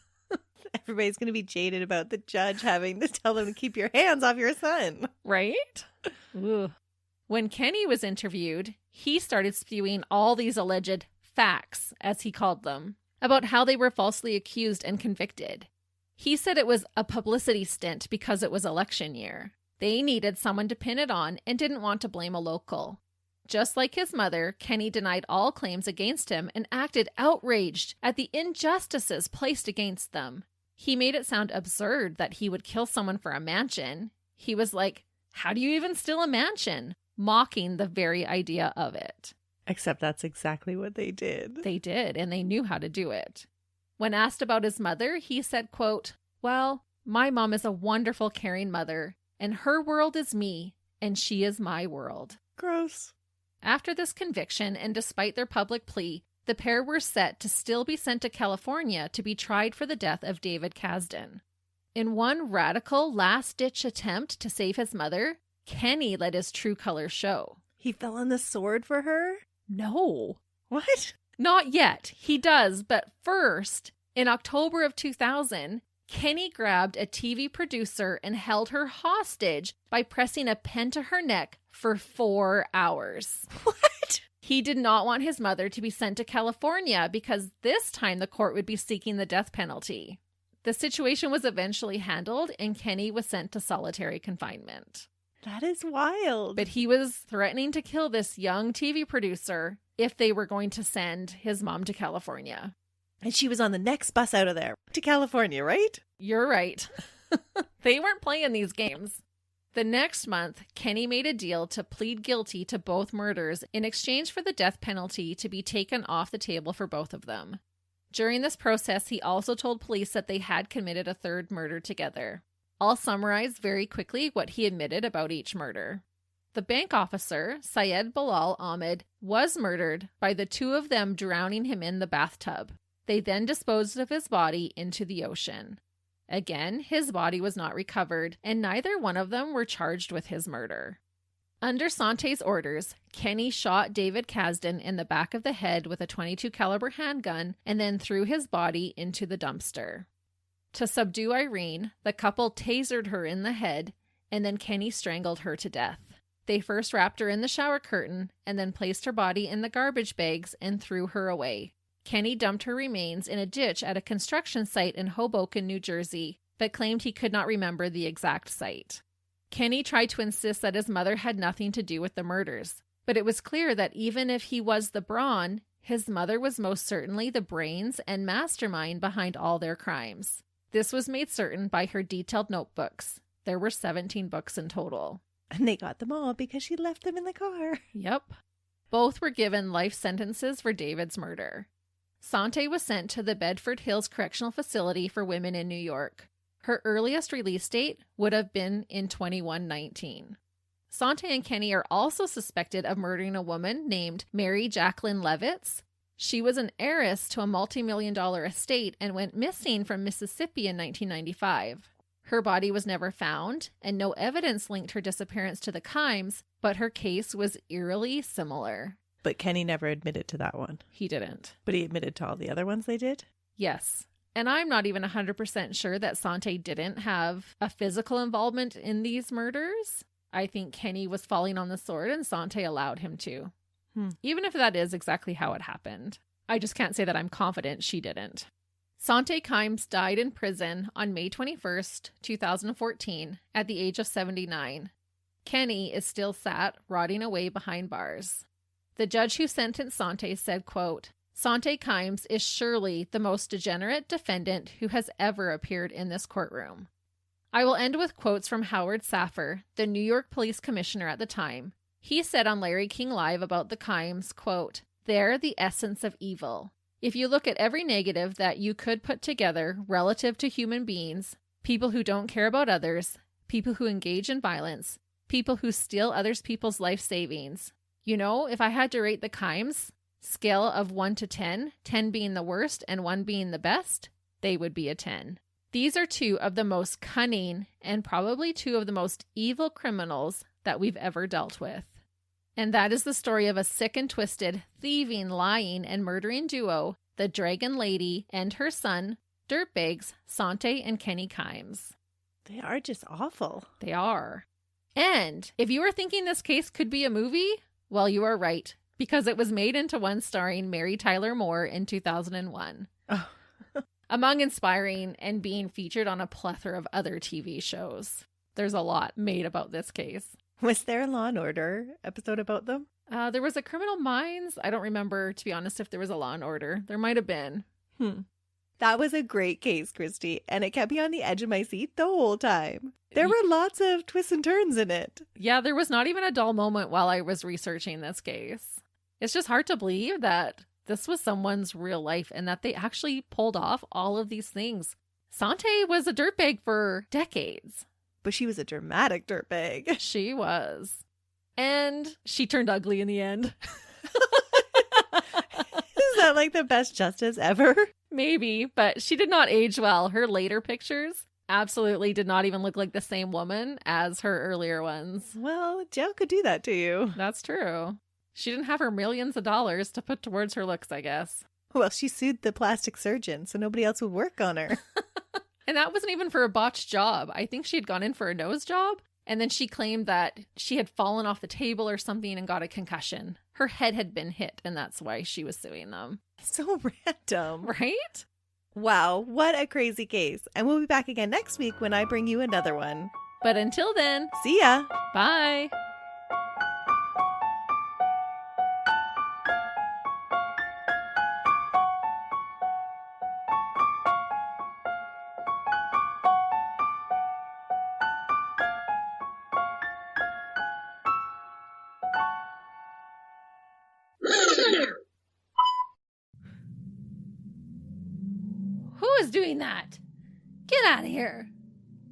Everybody's going to be jaded about the judge having to tell them to keep your hands off your son.
Right? Ooh. When Kenny was interviewed, he started spewing all these alleged facts, as he called them, about how they were falsely accused and convicted. He said it was a publicity stunt because it was election year. They needed someone to pin it on and didn't want to blame a local. Just like his mother, Kenny denied all claims against him and acted outraged at the injustices placed against them. He made it sound absurd that he would kill someone for a mansion. He was like, "How do you even steal a mansion?" Mocking the very idea of it.
Except that's exactly what they did.
They did, and they knew how to do it. When asked about his mother, he said, quote, "Well, my mom is a wonderful, caring mother, and her world is me, and she is my world."
Gross.
After this conviction, and despite their public plea, the pair were set to still be sent to California to be tried for the death of David Kasdan. In one radical last-ditch attempt to save his mother, Kenny let his true colors show.
He fell on the sword for her?
No.
What?
Not yet. He does, but first, in October of 2000, Kenny grabbed a TV producer and held her hostage by pressing a pen to her neck for 4 hours.
What?
He did not want his mother to be sent to California because this time the court would be seeking the death penalty. The situation was eventually handled and Kenny was sent to solitary confinement.
That is wild.
But he was threatening to kill this young TV producer if they were going to send his mom to California.
And she was on the next bus out of there to California, right?
You're right. They weren't playing these games. The next month, Kenny made a deal to plead guilty to both murders in exchange for the death penalty to be taken off the table for both of them. During this process, he also told police that they had committed a third murder together. I'll summarize very quickly what he admitted about each murder. The bank officer, Syed Bilal Ahmed, was murdered by the two of them drowning him in the bathtub. They then disposed of his body into the ocean. Again, his body was not recovered, and neither one of them were charged with his murder. Under Sante's orders, Kenny shot David Kasdan in the back of the head with a .22 caliber handgun and then threw his body into the dumpster. To subdue Irene, the couple tasered her in the head, and then Kenny strangled her to death. They first wrapped her in the shower curtain and then placed her body in the garbage bags and threw her away. Kenny dumped her remains in a ditch at a construction site in Hoboken, New Jersey, but claimed he could not remember the exact site. Kenny tried to insist that his mother had nothing to do with the murders, but it was clear that even if he was the brawn, his mother was most certainly the brains and mastermind behind all their crimes. This was made certain by her detailed notebooks. There were 17 books in total.
And they got them all because she left them in the car.
Yep. Both were given life sentences for David's murder. Sante was sent to the Bedford Hills Correctional Facility for Women in New York. Her earliest release date would have been in 2119. Sante and Kenny are also suspected of murdering a woman named Mary Jacqueline Levitz. She was an heiress to a multi-million-dollar estate and went missing from Mississippi in 1995. Her body was never found, and no evidence linked her disappearance to the Kimes, but her case was eerily similar.
But Kenny never admitted to that one.
He didn't.
But he admitted to all the other ones they did?
Yes. And I'm not even 100% sure that Sante didn't have a physical involvement in these murders. I think Kenny was falling on the sword and Sante allowed him to. Even if that is exactly how it happened. I just can't say that I'm confident she didn't. Sante Kimes died in prison on May 21st, 2014, at the age of 79. Kenny is still sat, rotting away behind bars. The judge who sentenced Sante said, quote, "Sante Kimes is surely the most degenerate defendant who has ever appeared in this courtroom." I will end with quotes from Howard Saffer, the New York police commissioner at the time. He said on Larry King Live about the Kimes, quote, "They're the essence of evil. If you look at every negative that you could put together relative to human beings, people who don't care about others, people who engage in violence, people who steal others people's life savings. You know, if I had to rate the Kimes, scale of 1 to 10, 10 being the worst and 1 being the best, they would be a 10. These are 2 of the most cunning and probably 2 of the most evil criminals that we've ever dealt with." And that is the story of a sick and twisted, thieving, lying, and murdering duo, the Dragon Lady and her son, dirtbags Sante and Kenny Kimes.
They are just awful.
They are. And if you were thinking this case could be a movie, well, you are right, because it was made into one starring Mary Tyler Moore in 2001.
Oh.
Among inspiring and being featured on a plethora of other TV shows. There's a lot made about this case.
Was there a Law and Order episode about them?
There was a Criminal Minds. I don't remember, to be honest, if there was a Law and Order. There might have been.
That was a great case, Christy, and it kept me on the edge of my seat the whole time. There were lots of twists and turns in it.
Yeah, there was not even a dull moment while I was researching this case. It's just hard to believe that this was someone's real life and that they actually pulled off all of these things. Sante was a dirtbag for decades.
But she was a dramatic dirtbag.
She was. And she turned ugly in the end.
Is that like the best justice ever?
Maybe, but she did not age well. Her later pictures absolutely did not even look like the same woman as her earlier ones.
Well, jail could do that to you.
That's true. She didn't have her millions of dollars to put towards her looks, I guess.
Well, she sued the plastic surgeon, so nobody else would work on her.
And that wasn't even for a botched job. I think she had gone in for a nose job, and then she claimed that she had fallen off the table or something and got a concussion. Her head had been hit, and that's why she was suing them.
So random.
Right?
Wow, what a crazy case. And we'll be back again next week when I bring you another one.
But until then,
see ya.
Bye. Who is doing that? Get out of here.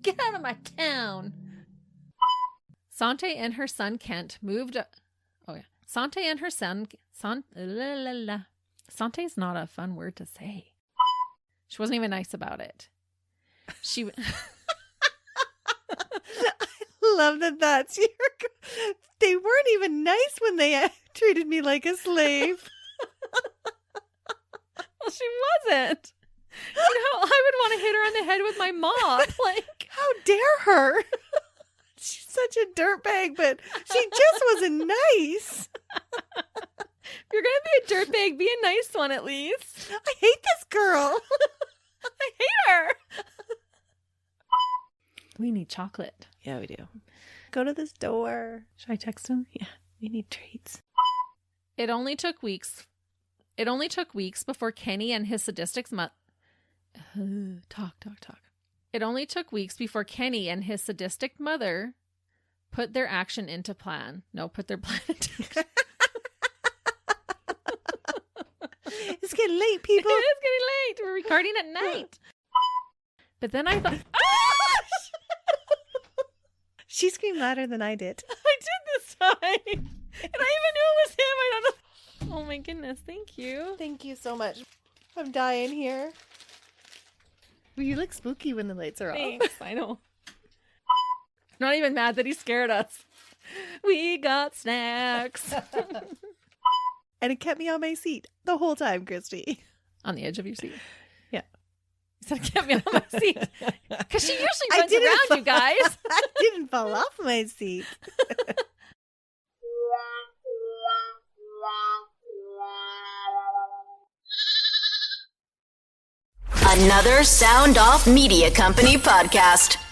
Get out of my town. Sante and her son Kent moved. Sante and her son. Sante's not a fun word to say. She wasn't even nice about it. She.
I love that that's your. They weren't even nice when they treated me like a slave.
Well, she wasn't. You know, I would want to hit her on the head with my mop. Like,
how dare her? She's such a dirtbag, but she just wasn't nice.
If you're going to be a dirtbag, be a nice one at least.
I hate this girl.
I hate her. We need chocolate.
Yeah, we do. Go to the store.
Should I text him?
Yeah, we need treats.
It only took weeks before Kenny and his sadistic It only took weeks before Kenny and his sadistic mother put their action into plan. No, put their plan into action.
It's getting late, people.
It is getting late. We're recording at night. But then I thought,
She screamed louder than I did.
I did this time. And I even knew it was him. I don't know. Oh my goodness. Thank you.
Thank you so much. I'm dying here. You look spooky when the lights are off.
Thanks. I know. Not even mad that he scared us. We got snacks.
And it kept me on my seat the whole time, Christy.
On the edge of your seat.
Yeah.
You said it kept me on my seat. Because she usually runs around you guys.
I didn't fall off my seat.
Another Sound Off Media Company podcast.